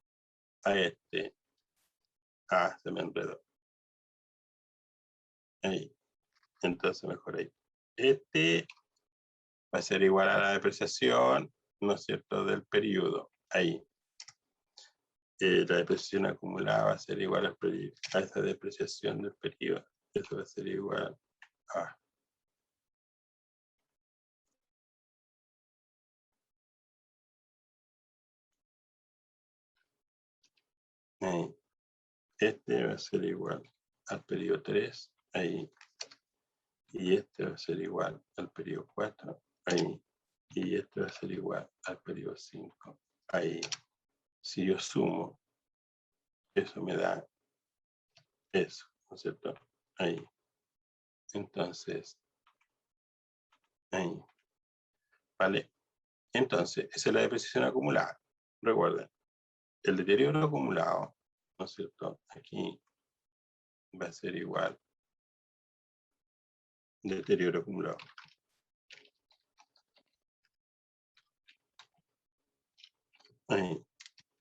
a este. Ah, se me enredó. Ahí. Entonces mejor ahí. Este va a ser igual a la depreciación, ¿no es cierto?, del periodo. Ahí. La depreciación acumulada va a ser igual a esa depreciación del periodo. Eso va a ser igual a... Ahí. Este va a ser igual al periodo 3. Ahí. Y este va a ser igual al periodo 4. Ahí. Y este va a ser igual al periodo 5. Ahí. Si yo sumo, eso me da eso, ¿no es cierto? Ahí. Entonces, ahí. ¿Vale? Entonces, esa es la depreciación acumulada. Recuerden, el deterioro acumulado, ¿no es cierto? Aquí va a ser igual deterioro acumulado. Ahí.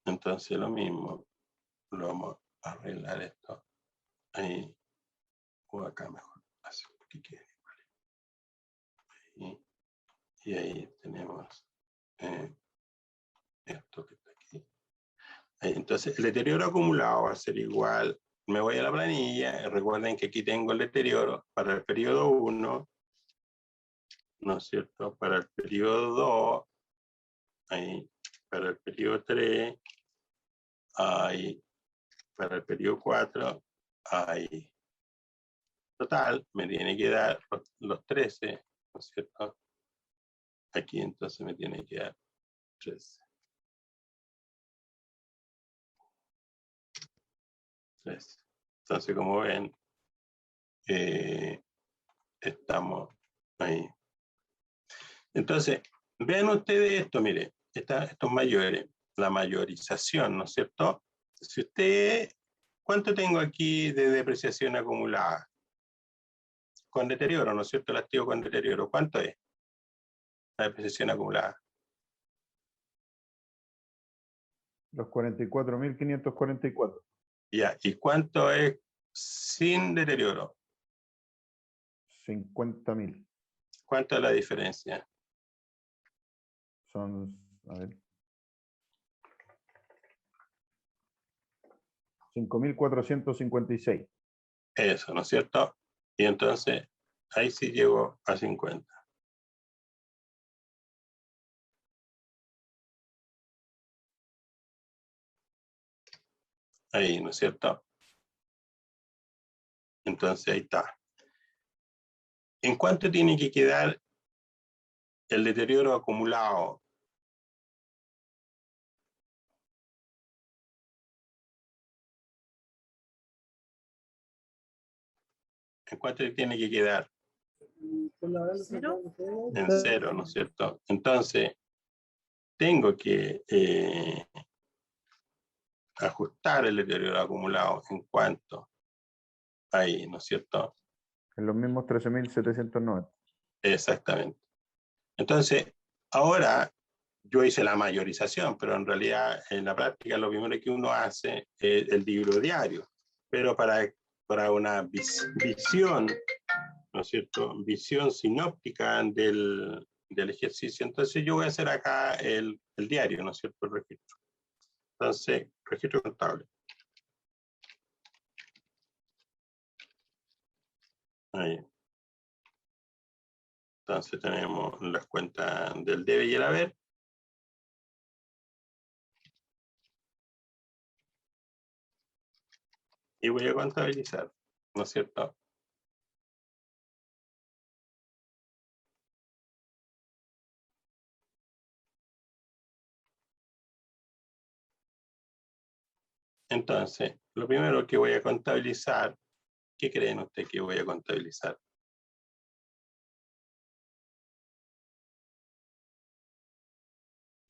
Entonces, lo mismo, lo vamos a arreglar esto. Ahí. O acá mejor. Así que quede igual. Y ahí tenemos esto que está aquí. Ahí, entonces, el deterioro acumulado va a ser igual. Me voy a la planilla. Recuerden que aquí tengo el deterioro para el periodo 1, ¿no es cierto? Para el periodo 2, ahí. Para el periodo 3, ahí. Para el periodo 4, ahí. Total, me tiene que dar los 13, ¿no es cierto? Aquí entonces me tiene que dar 13. 13. Entonces, como ven, estamos ahí. Entonces, vean ustedes esto, mire, estos mayores, la mayorización, ¿no es cierto? Si usted, ¿cuánto tengo aquí de depreciación acumulada? Con deterioro, ¿no es cierto? El activo con deterioro, ¿cuánto es la depreciación acumulada? Los 44.544. Ya, ¿y cuánto es sin deterioro? 50.000. ¿Cuánto es la diferencia? Son, a ver. 5.456. Eso, ¿no es cierto? Y entonces, ahí sí llego a 50. Ahí, ¿no es cierto? Entonces, ahí está. ¿En cuánto tiene que quedar el deterioro acumulado? ¿En cuánto tiene que quedar? En cero, ¿no es cierto? Entonces, tengo que ajustar el deterioro acumulado en cuanto ahí, ¿no es cierto? En los mismos 13.790. Exactamente. Entonces, ahora yo hice la mayorización, pero en realidad en la práctica lo primero que uno hace es el libro diario. Pero para una visión, ¿no es cierto? Visión sinóptica del ejercicio. Entonces yo voy a hacer acá el diario, ¿no es cierto? El registro. Entonces, registro contable. Ahí. Entonces tenemos las cuentas del debe y el haber. Y voy a contabilizar, ¿no es cierto? Entonces, lo primero que voy a contabilizar, ¿qué creen ustedes que voy a contabilizar?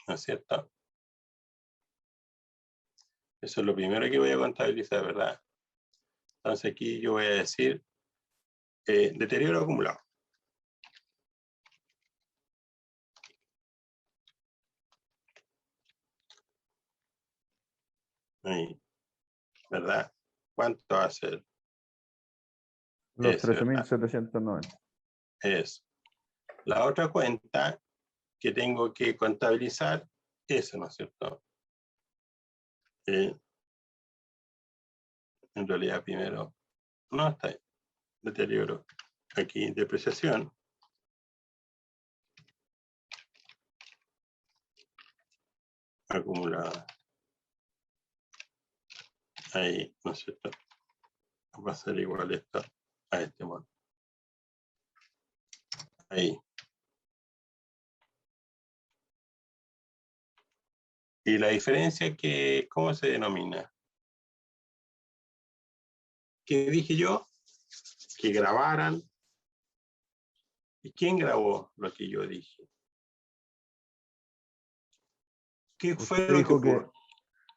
¿No es cierto? Eso es lo primero que voy a contabilizar, ¿verdad? Entonces aquí yo voy a decir deterioro acumulado. Ahí, ¿verdad? ¿Cuánto va a ser? Los Ese, ¿verdad? 13.790. Eso. La otra cuenta que tengo que contabilizar, eso, ¿no es cierto? En realidad primero, no está ahí. Deterioro. Aquí, depreciación. Acumulada. Ahí, ¿no es cierto? Va a ser igual esto a este monto. Ahí. Y la diferencia que, ¿cómo se denomina? ¿Qué dije yo? Que grabaran. ¿Y quién grabó lo que yo dije? ¿Qué fue Usted lo que dijo que, ocurrió?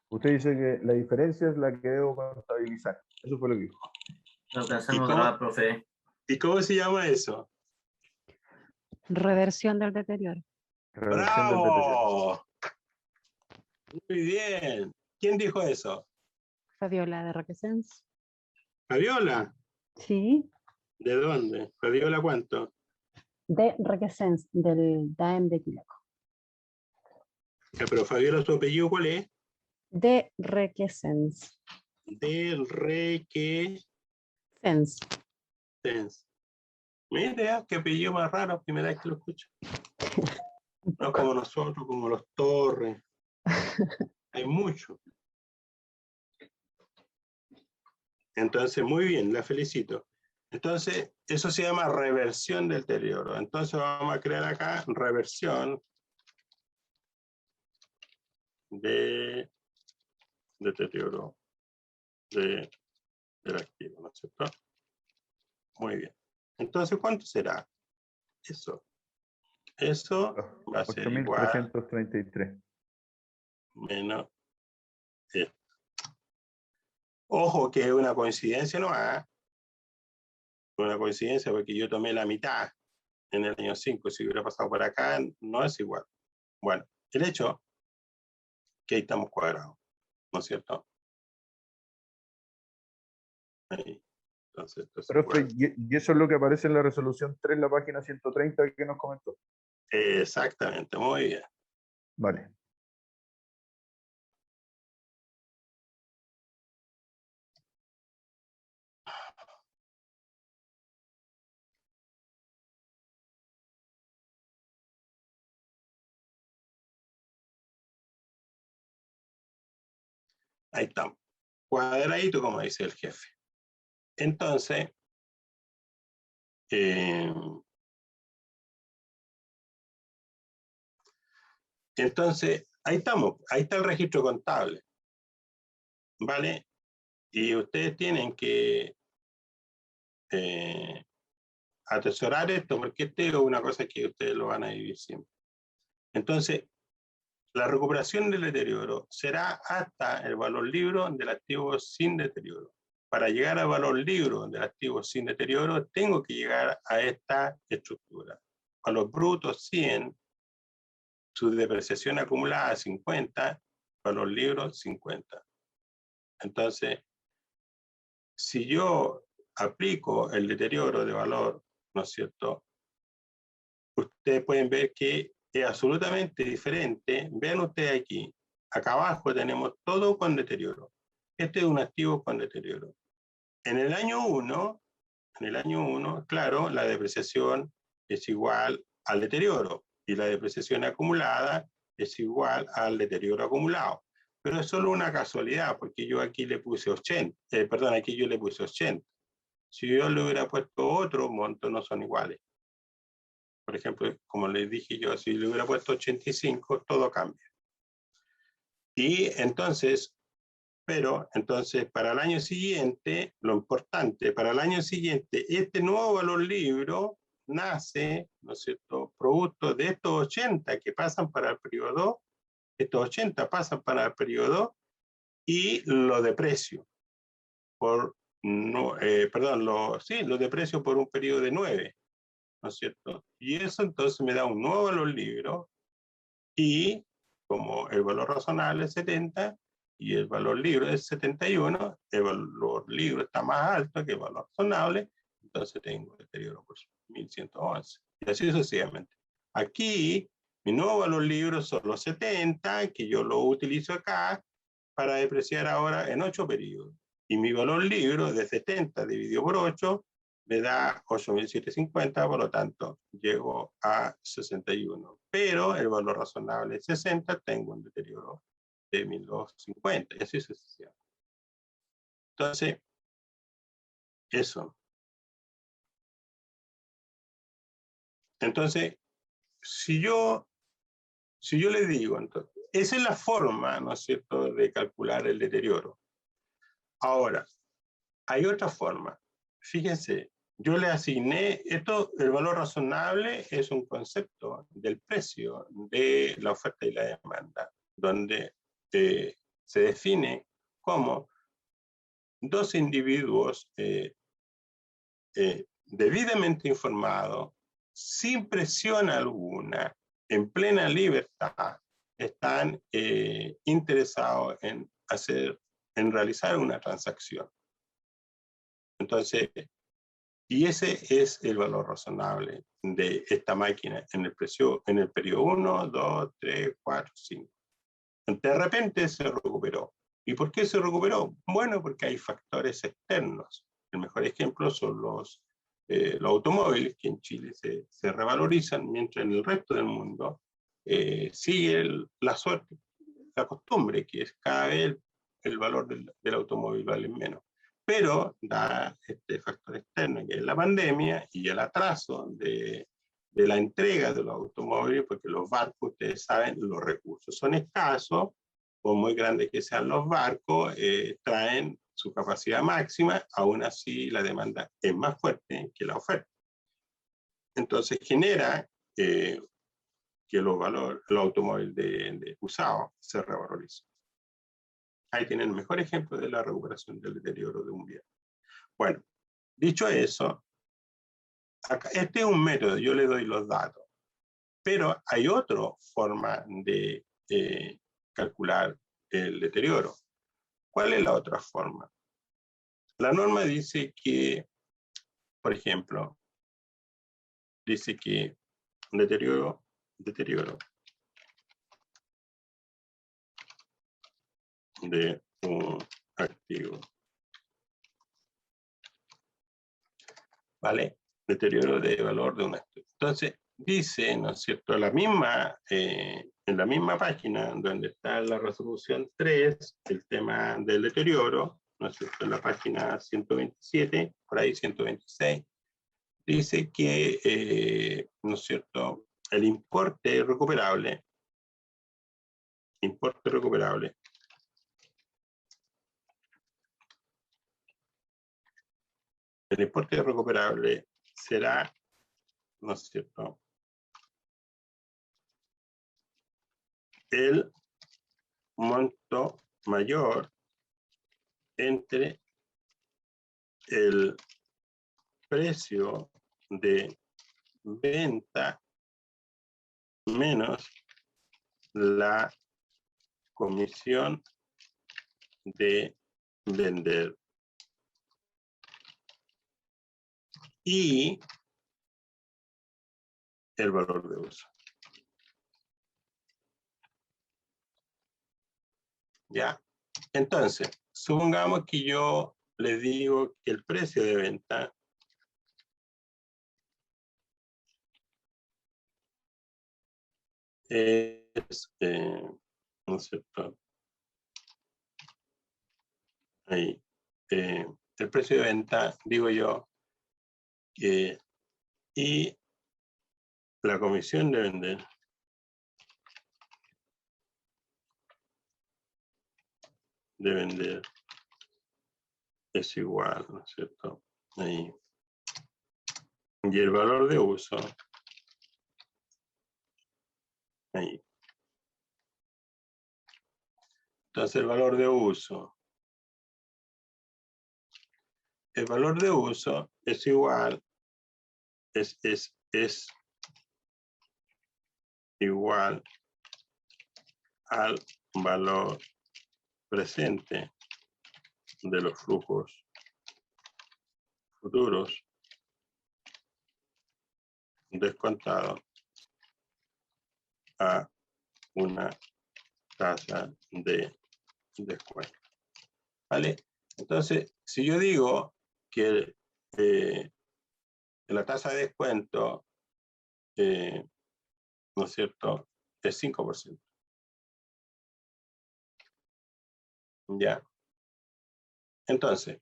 usted dice que la diferencia es la que debo contabilizar. Eso fue lo que dijo. Lo que hacemos grabar, profe. ¿Y cómo se llama eso? Reversión del deterioro. Reversión del deterioro. ¡Bravo! Muy bien. ¿Quién dijo eso? Fabiola de Requesens. ¿Fabiola? Sí, ¿De dónde? ¿Fabiola cuánto? de Requesens, del DAEM de Quilaco. Ya, pero Fabiola, ¿su apellido cuál es? De Requesens. Del re que Sens. Sens. Mira, qué apellido más raro, primera vez que lo escucho. No como nosotros, como los Torres. Hay mucho. Entonces, muy bien, la felicito. Entonces, eso se llama reversión del deterioro. Entonces, vamos a crear acá reversión de deterioro del activo, ¿no es cierto? Muy bien. Entonces, ¿cuánto será? Eso. Eso va a ser igual 8.333. menos esto. Ojo que es una coincidencia, ¿no? Una coincidencia porque yo tomé la mitad en el año 5. Si hubiera pasado por acá, no es igual. Bueno, el hecho que ahí estamos cuadrados, ¿no es cierto? Ahí. Entonces, esto es Profe, igual. y eso es lo que aparece en la resolución 3, la página 130 que nos comentó. Exactamente, muy bien. Vale. Ahí estamos. Cuadradito, como dice el jefe. Entonces, ahí estamos. Ahí está el registro contable. ¿Vale? Y ustedes tienen que atesorar esto, porque esto es una cosa que ustedes lo van a vivir siempre. Entonces, la recuperación del deterioro será hasta el valor libro del activo sin deterioro. Para llegar al valor libro del activo sin deterioro, tengo que llegar a esta estructura. Valor bruto 100, su depreciación acumulada 50, valor libro 50. Entonces, si yo aplico el deterioro de valor, ¿no es cierto? Ustedes pueden ver que es absolutamente diferente. Vean ustedes aquí. Acá abajo tenemos todo con deterioro. Este es un activo con deterioro. En el año 1, claro, la depreciación es igual al deterioro y la depreciación acumulada es igual al deterioro acumulado. Pero es solo una casualidad, porque yo aquí le puse 80, aquí yo le puse 80. Si yo le hubiera puesto otro monto, no son iguales. Por ejemplo, como les dije yo, si le hubiera puesto 85, todo cambia. Y entonces, para el año siguiente, lo importante, para el año siguiente, este nuevo valor libro nace, ¿no es cierto?, producto de estos 80 que pasan para el periodo 2, estos 80 pasan para el periodo 2 y lo deprecio por, lo deprecio por un periodo de 9, ¿no es cierto? Y eso entonces me da un nuevo valor libro y como el valor razonable es 70 y el valor libro es 71, el valor libro está más alto que el valor razonable, entonces tengo deterioro por 1111. Y así sucesivamente. Aquí, mi nuevo valor libro son los 70, que yo lo utilizo acá para depreciar ahora en 8 periodos. Y mi valor libro de 70 dividido por 8 me da 8.750, por lo tanto, llego a 61. Pero el valor razonable es 60, tengo un deterioro de 1.250, y así sucesivamente. Entonces, eso. Entonces, si yo les digo, entonces, esa es la forma, ¿no es cierto?, de calcular el deterioro. Ahora, hay otra forma. Fíjense, yo le asigné esto, el valor razonable es un concepto del precio de la oferta y la demanda, donde se define como dos individuos debidamente informados, sin presión alguna, en plena libertad, están interesados en realizar una transacción. Entonces, y ese es el valor razonable de esta máquina en el periodo 1, 2, 3, 4, 5. De repente se recuperó. ¿Y por qué se recuperó? Bueno, porque hay factores externos. El mejor ejemplo son los automóviles, que en Chile se revalorizan, mientras en el resto del mundo sigue la suerte, la costumbre, que es cada vez el valor del automóvil vale menos. Pero da este factor externo, que es la pandemia y el atraso de la entrega de los automóviles, porque los barcos, ustedes saben, los recursos son escasos, por muy grandes que sean los barcos, traen su capacidad máxima, aún así la demanda es más fuerte que la oferta. Entonces genera que los automóviles usados se revaloricen. Ahí tienen el mejor ejemplo de la recuperación del deterioro de un bien. Bueno, dicho eso, acá, este es un método, yo le doy los datos, pero hay otra forma de calcular el deterioro. ¿Cuál es la otra forma? La norma dice que, por ejemplo, dice que deterioro de un activo, ¿vale? Deterioro de valor de un activo. Entonces, dice, ¿no es cierto?, en en la misma página donde está la resolución 3, el tema del deterioro, ¿no es cierto? En la página 127, por ahí 126, dice que, ¿no es cierto?, el importe recuperable, el importe recuperable será, ¿no es cierto?, el monto mayor entre el precio de venta menos la comisión de vender y el valor de uso. ¿Ya? Entonces, supongamos que yo les digo que el precio de venta es, ¿no es cierto? Ahí. El precio de venta, digo yo, y la comisión de vender es igual, ¿no es cierto? Ahí. Y el valor de uso, ahí. Entonces el valor de uso es igual, es igual al valor presente de los flujos futuros descontado a una tasa de descuento. ¿Vale? Entonces, si yo digo que la tasa de descuento, ¿no es cierto?, es 5%. ¿Ya? Entonces,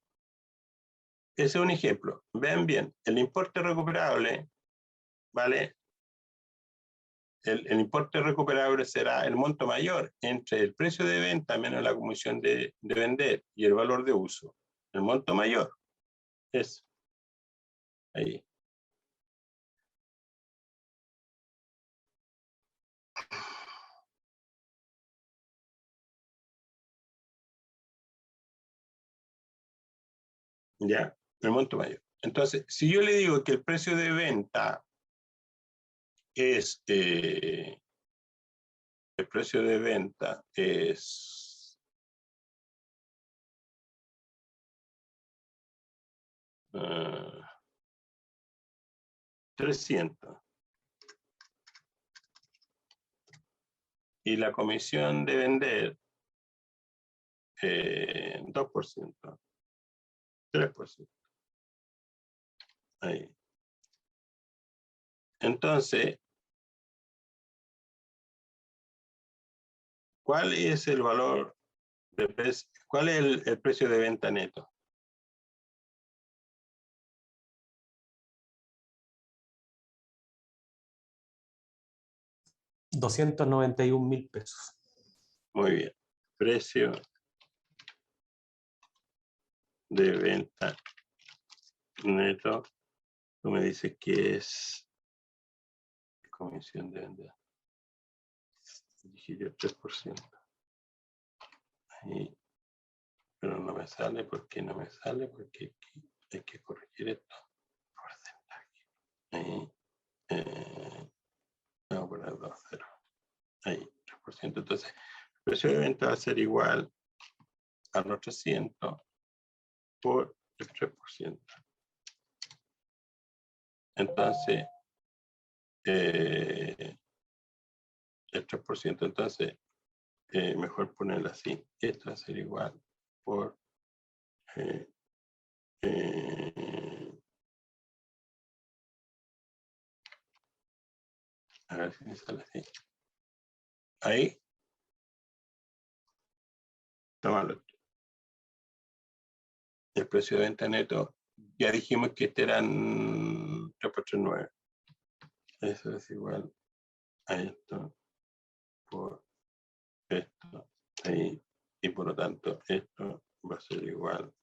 ese es un ejemplo. Ven bien, el importe recuperable, ¿vale? El importe recuperable será el monto mayor entre el precio de venta menos la comisión de vender y el valor de uso. El monto mayor es ahí. ¿Ya? El monto mayor. Entonces, si yo le digo que el precio de venta es, el precio de venta es 300 y la comisión de vender 2%, 3%. Ahí. Entonces, ¿cuál es el valor de precio? ¿Cuál es el precio de venta neto? $291.000. Muy bien. Precio de venta neto. Tú me dices que es comisión de venta. Dije yo 3%. Ahí. Pero no me sale. ¿Por qué no me sale? Porque aquí hay que corregir esto. Ahí. Vamos a poner 2,0. Ahí, 3%. Entonces, el precio de venta va a ser igual a los 300 por el 3%. Entonces, el 3%, entonces, mejor ponerlo así. Esto va a ser igual por a ver si me sale así. Ahí. Tómalo. El precio de venta neto, ya dijimos que este eran 3 por 3, 9. Eso es igual a esto por esto ahí, y por lo tanto esto va a ser igual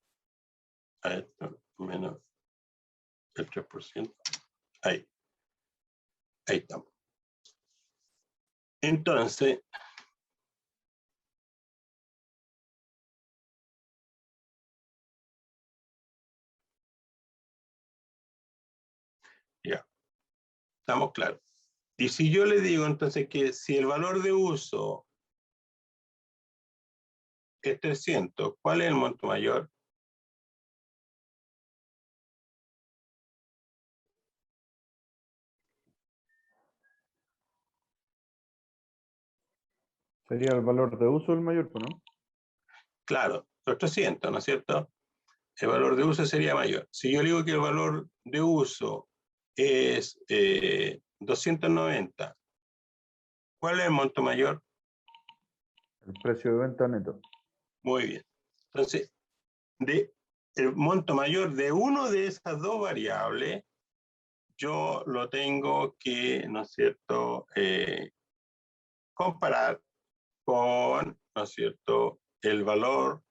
a esto menos el 3%. Ahí estamos. Entonces, ya, estamos claros. Y si yo le digo entonces que si el valor de uso es 300, ¿cuál es el monto mayor? Sería el valor de uso el mayor, ¿no? Claro, los 300, ¿no es cierto? El valor de uso sería mayor. Si yo le digo que el valor de uso es 290, ¿cuál es el monto mayor? El precio de venta neto. Muy bien. Entonces, el monto mayor de una de esas dos variables, yo lo tengo que, ¿no es cierto?, comparar con, ¿no es cierto?, el valor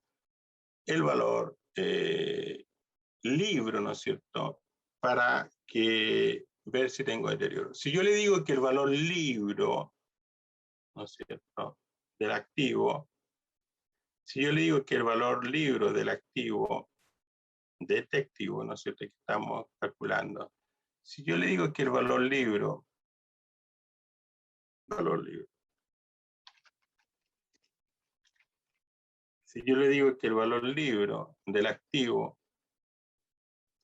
libro, ¿no es cierto?, para ver si tengo deterioro. Si yo le digo que el valor libro, ¿no es cierto?, del activo, si yo le digo que el valor libro del activo, de este activo, ¿no es cierto?, que estamos calculando, si yo le digo que el valor libro, si yo le digo que el valor libro del activo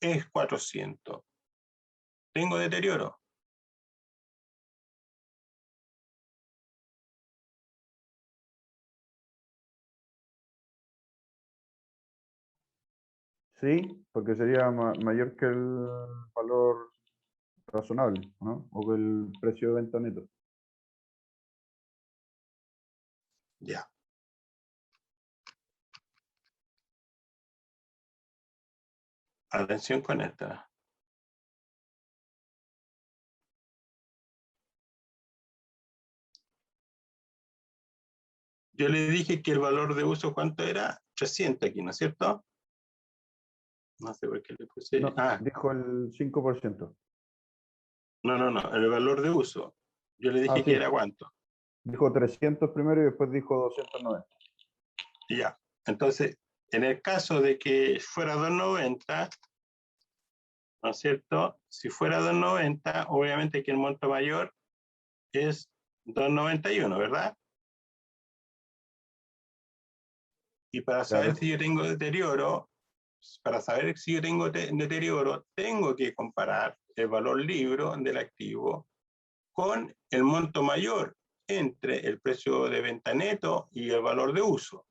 es 400, ¿tengo deterioro? Sí, porque sería mayor que el valor razonable, ¿no? O que el precio de venta neto. Ya. Atención con esta. Yo le dije que el valor de uso, ¿cuánto era? 300 aquí, ¿no es cierto? No sé por qué le puse. No, dijo el 5%. No, el valor de uso. Yo le dije Sí. que era ¿cuánto? Dijo 300 primero y después dijo 290. Ya. Entonces, en el caso de que fuera 290, ¿no es cierto? Si fuera 290, obviamente que el monto mayor es 291, ¿verdad? Y para saber si yo tengo deterioro, tengo que comparar el valor libro del activo con el monto mayor entre el precio de venta neto y el valor de uso.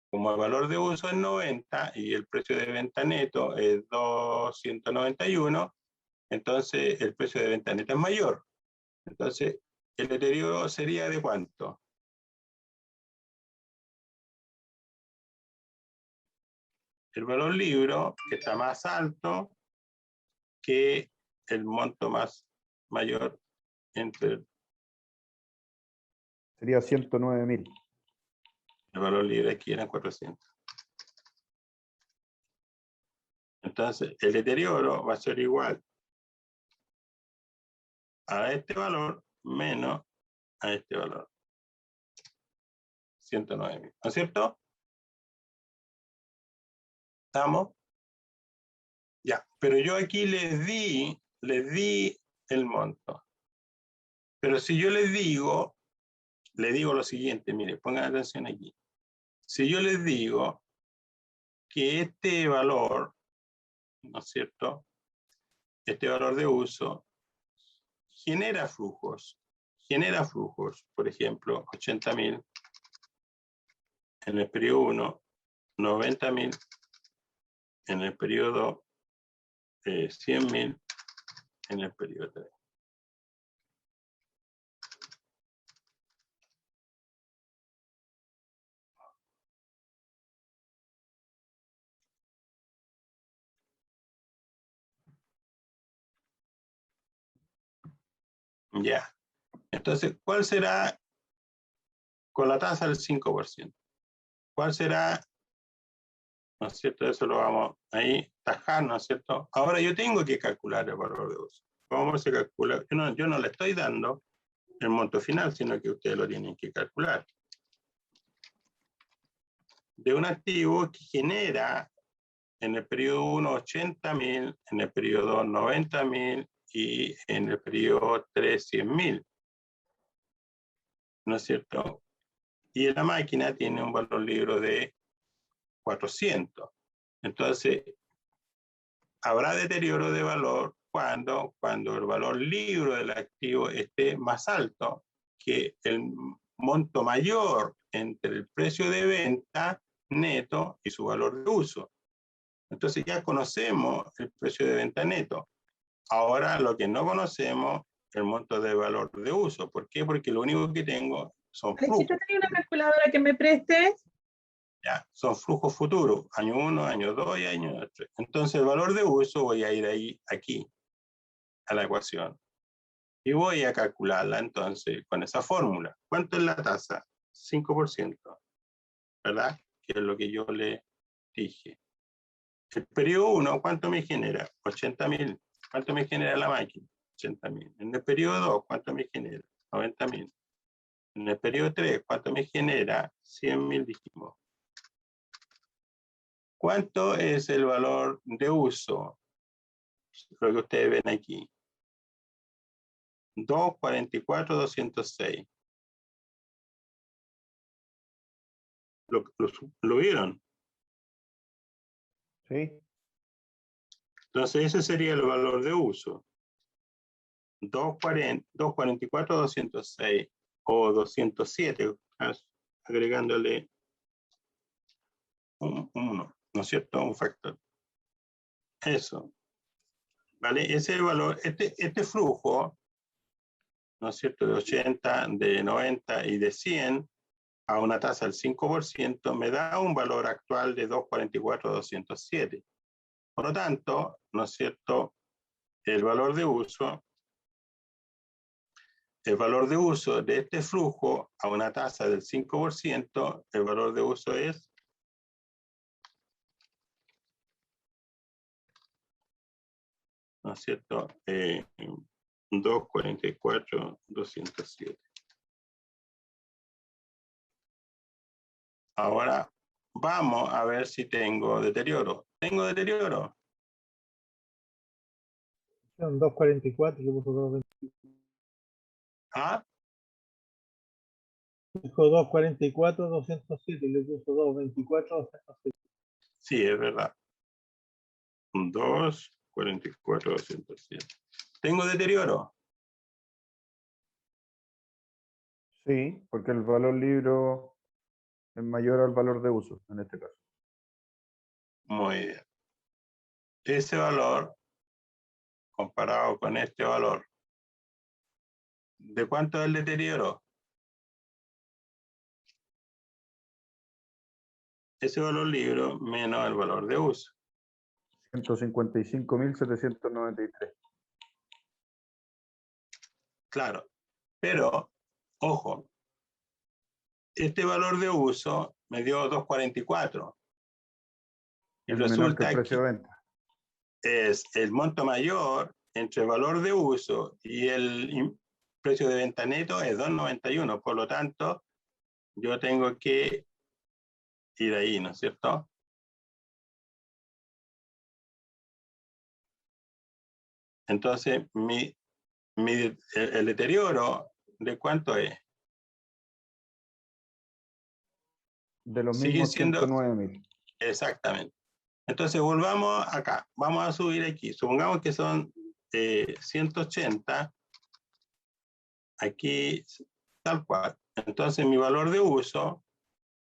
Como el valor de uso es 90 y el precio de venta neto es 291, entonces el precio de venta neto es mayor. Entonces, el deterioro sería ¿de cuánto? El valor libro, que está más alto que el monto más mayor entre Sería 109.000. el valor libre aquí eran 400. Entonces, el deterioro va a ser igual a este valor menos a este valor. 109.000. ¿No es cierto? ¿Estamos? Ya. Pero yo aquí les di el monto. Pero si yo les digo lo siguiente, mire, pongan atención aquí. Si yo les digo que este valor, ¿no es cierto?, este valor de uso genera flujos, por ejemplo, 80.000 en el periodo 1, 90.000 en el periodo 100.000 en el periodo 3. Ya. Entonces, ¿cuál será con la tasa del 5%? ¿Cuál será? ¿No es cierto? Eso lo vamos ahí tajar, ¿no es cierto? Ahora yo tengo que calcular el valor de uso. ¿Cómo se calcula? Yo no le estoy dando el monto final, sino que ustedes lo tienen que calcular. De un activo que genera en el periodo 1 80.000, en el periodo 2 90.000 y en el periodo 3 100.000. ¿No es cierto? Y la máquina tiene un valor libre de 400. Entonces, habrá deterioro de valor cuando el valor libre del activo esté más alto que el monto mayor entre el precio de venta neto y su valor de uso. Entonces ya conocemos el precio de venta neto. Ahora lo que no conocemos es el monto de valor de uso. ¿Por qué? Porque lo único que tengo son flujos. ¿Necesito tener una calculadora que me prestes? Ya, son flujos futuros, año 1, año 2 y año 3. Entonces el valor de uso voy a ir ahí, aquí, a la ecuación. Y voy a calcularla entonces con esa fórmula. ¿Cuánto es la tasa? 5%, ¿verdad? Que es lo que yo le dije. El periodo 1, ¿cuánto me genera? 80.000. ¿Cuánto me genera la máquina? 80.000. En el periodo 2, ¿cuánto me genera? 90.000. En el periodo 3, ¿cuánto me genera? 100.000 dijimos. ¿Cuánto es el valor de uso? Lo que ustedes ven aquí. 244.206. ¿Lo vieron? Sí. Entonces ese sería el valor de uso. 244.206 o 207, agregándole un 1, ¿no es cierto? Un factor. Eso. ¿Vale? Ese es el valor. Este flujo, ¿no es cierto? De 80, de 90 y de 100 a una tasa del 5% me da un valor actual de 244.207. Por lo tanto, ¿no es cierto? El valor de uso de este flujo a una tasa del 5%, el valor de uso es ¿no es cierto? 244.207. Ahora vamos a ver si tengo deterioro. ¿Tengo deterioro? Son 244, le puso 224. ¿Ah? Dijo 244, 207, le puso 224, 207. Sí, es verdad. 244.207. ¿Tengo deterioro? Sí, porque el valor libre es mayor al valor de uso, en este caso. Muy bien. Ese valor, comparado con este valor, ¿de cuánto es el deterioro? Ese valor libre menos el valor de uso. 155.793. Claro, pero, ojo, este valor de uso me dio 244. Y Es menor que el resulta precio que de venta. es el monto mayor entre el valor de uso y el precio de venta neto es 291. Por lo tanto, yo tengo que ir ahí, ¿no es cierto? Entonces, el deterioro, ¿de cuánto es? De los Sigue mismos siendo 109.000. exactamente. Entonces, volvamos acá. Vamos a subir aquí. Supongamos que son 180. Aquí, tal cual. Entonces, mi valor de uso,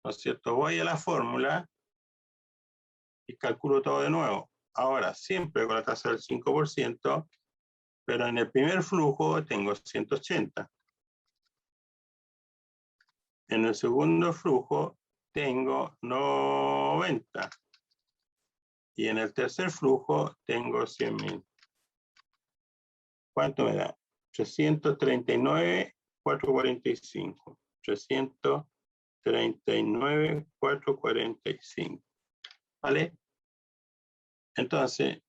¿no es cierto? Voy a la fórmula y calculo todo de nuevo. Ahora, siempre con la tasa del 5%, pero en el primer flujo tengo 180. En el segundo flujo tengo 90. Y en el tercer flujo tengo 100.000. ¿Cuánto me da? 339,445. 339,445. ¿Vale? Entonces,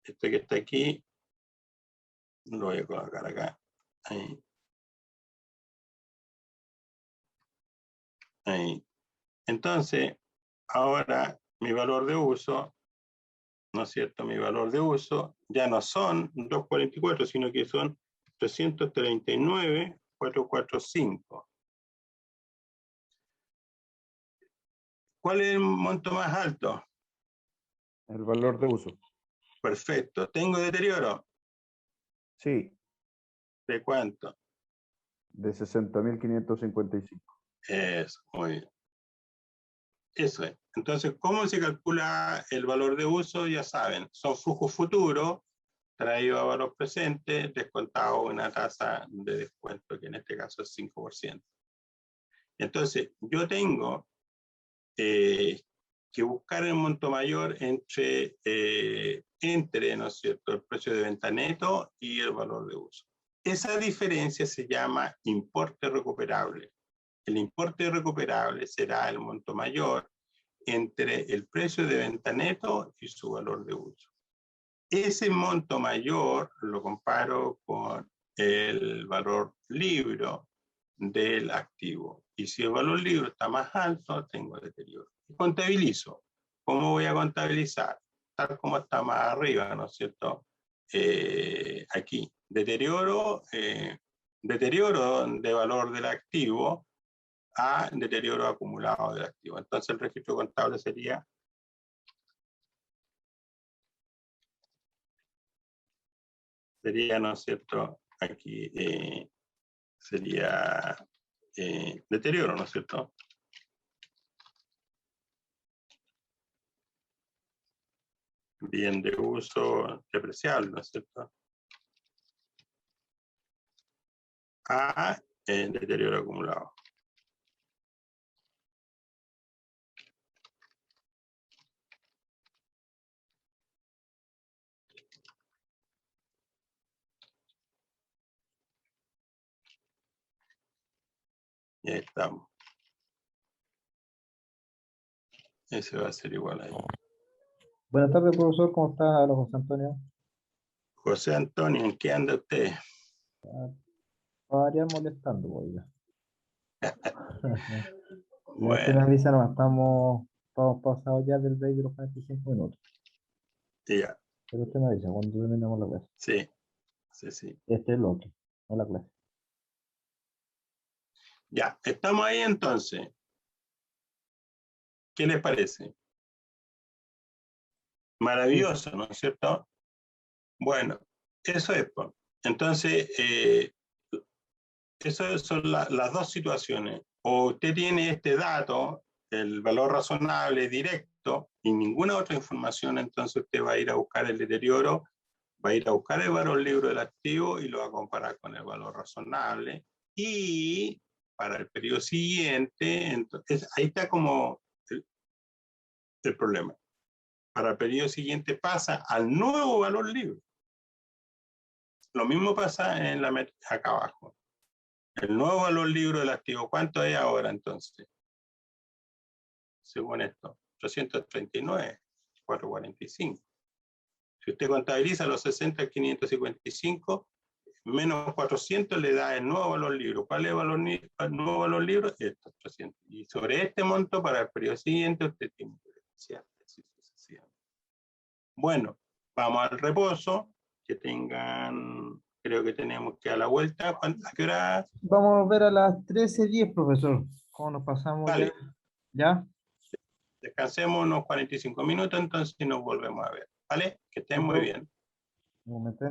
este que está aquí, lo voy a colocar acá. Ahí. Ahí. Entonces, ahora mi valor de uso, ¿no es cierto? Mi valor de uso ya no son 244, sino que son 339,445. ¿Cuál es el monto más alto? El valor de uso. Perfecto. ¿Tengo deterioro? Sí, ¿De cuánto? de 60.555. Eso, muy bien. Eso es. Entonces, ¿cómo se calcula el valor de uso? Ya saben, son flujos futuros traídos a valor presente, descontado una tasa de descuento, que en este caso es 5%. Entonces, yo tengo que buscar el monto mayor entre, ¿no es cierto?, el precio de venta neto y el valor de uso. Esa diferencia se llama importe recuperable. El importe recuperable será el monto mayor entre el precio de venta neto y su valor de uso. Ese monto mayor lo comparo con el valor libro del activo. Y si el valor libro está más alto, tengo deterioro. Y contabilizo. ¿Cómo voy a contabilizar? Tal como está más arriba, ¿no es cierto? Aquí, deterioro de valor del activo a deterioro acumulado del activo. Entonces el registro contable sería ¿no es cierto? Aquí sería deterioro, ¿no es cierto? Bien de uso depreciable, ¿no es cierto? A deterioro acumulado. Y ahí estamos. Ese va a ser igual ahí. Buenas tardes, profesor. ¿Cómo está? Hola, José Antonio. José Antonio, ¿en qué anda usted? Estaría molestando, oiga. Ya usted me Bueno, avisa, no, estamos pasados ya del break de los 45 minutos. ya, Pero usted me avisa cuando terminemos la clase. sí, sí, sí. Este es el otro, no la clase. Ya, estamos ahí entonces. ¿Qué les parece? Maravilloso, ¿no es cierto? Bueno, eso es. Pues. Entonces, esas son las dos situaciones. O usted tiene este dato, el valor razonable directo, y ninguna otra información, entonces usted va a ir a buscar el deterioro, va a ir a buscar el valor libro del activo y lo va a comparar con el valor razonable. Y para el periodo siguiente, entonces, ahí está como el problema. Para el periodo siguiente pasa al nuevo valor libre. Lo mismo pasa en la acá abajo. El nuevo valor libro del activo, ¿cuánto es ahora entonces? Según esto, 339,445. Si usted contabiliza los 60,555, menos 400 le da el nuevo valor libro. ¿Cuál es el nuevo valor libro? Estos 300. Y sobre este monto, para el periodo siguiente, usted tiene que denunciar. Bueno, vamos al reposo. Que tengan, creo que tenemos que dar la vuelta. ¿A qué hora? Vamos a ver a las 13:10, profesor. ¿Cómo nos pasamos Vale. ya? ¿Ya? Descansemos unos 45 minutos, entonces nos volvemos a ver. ¿Vale? Que estén muy bien. Un momento.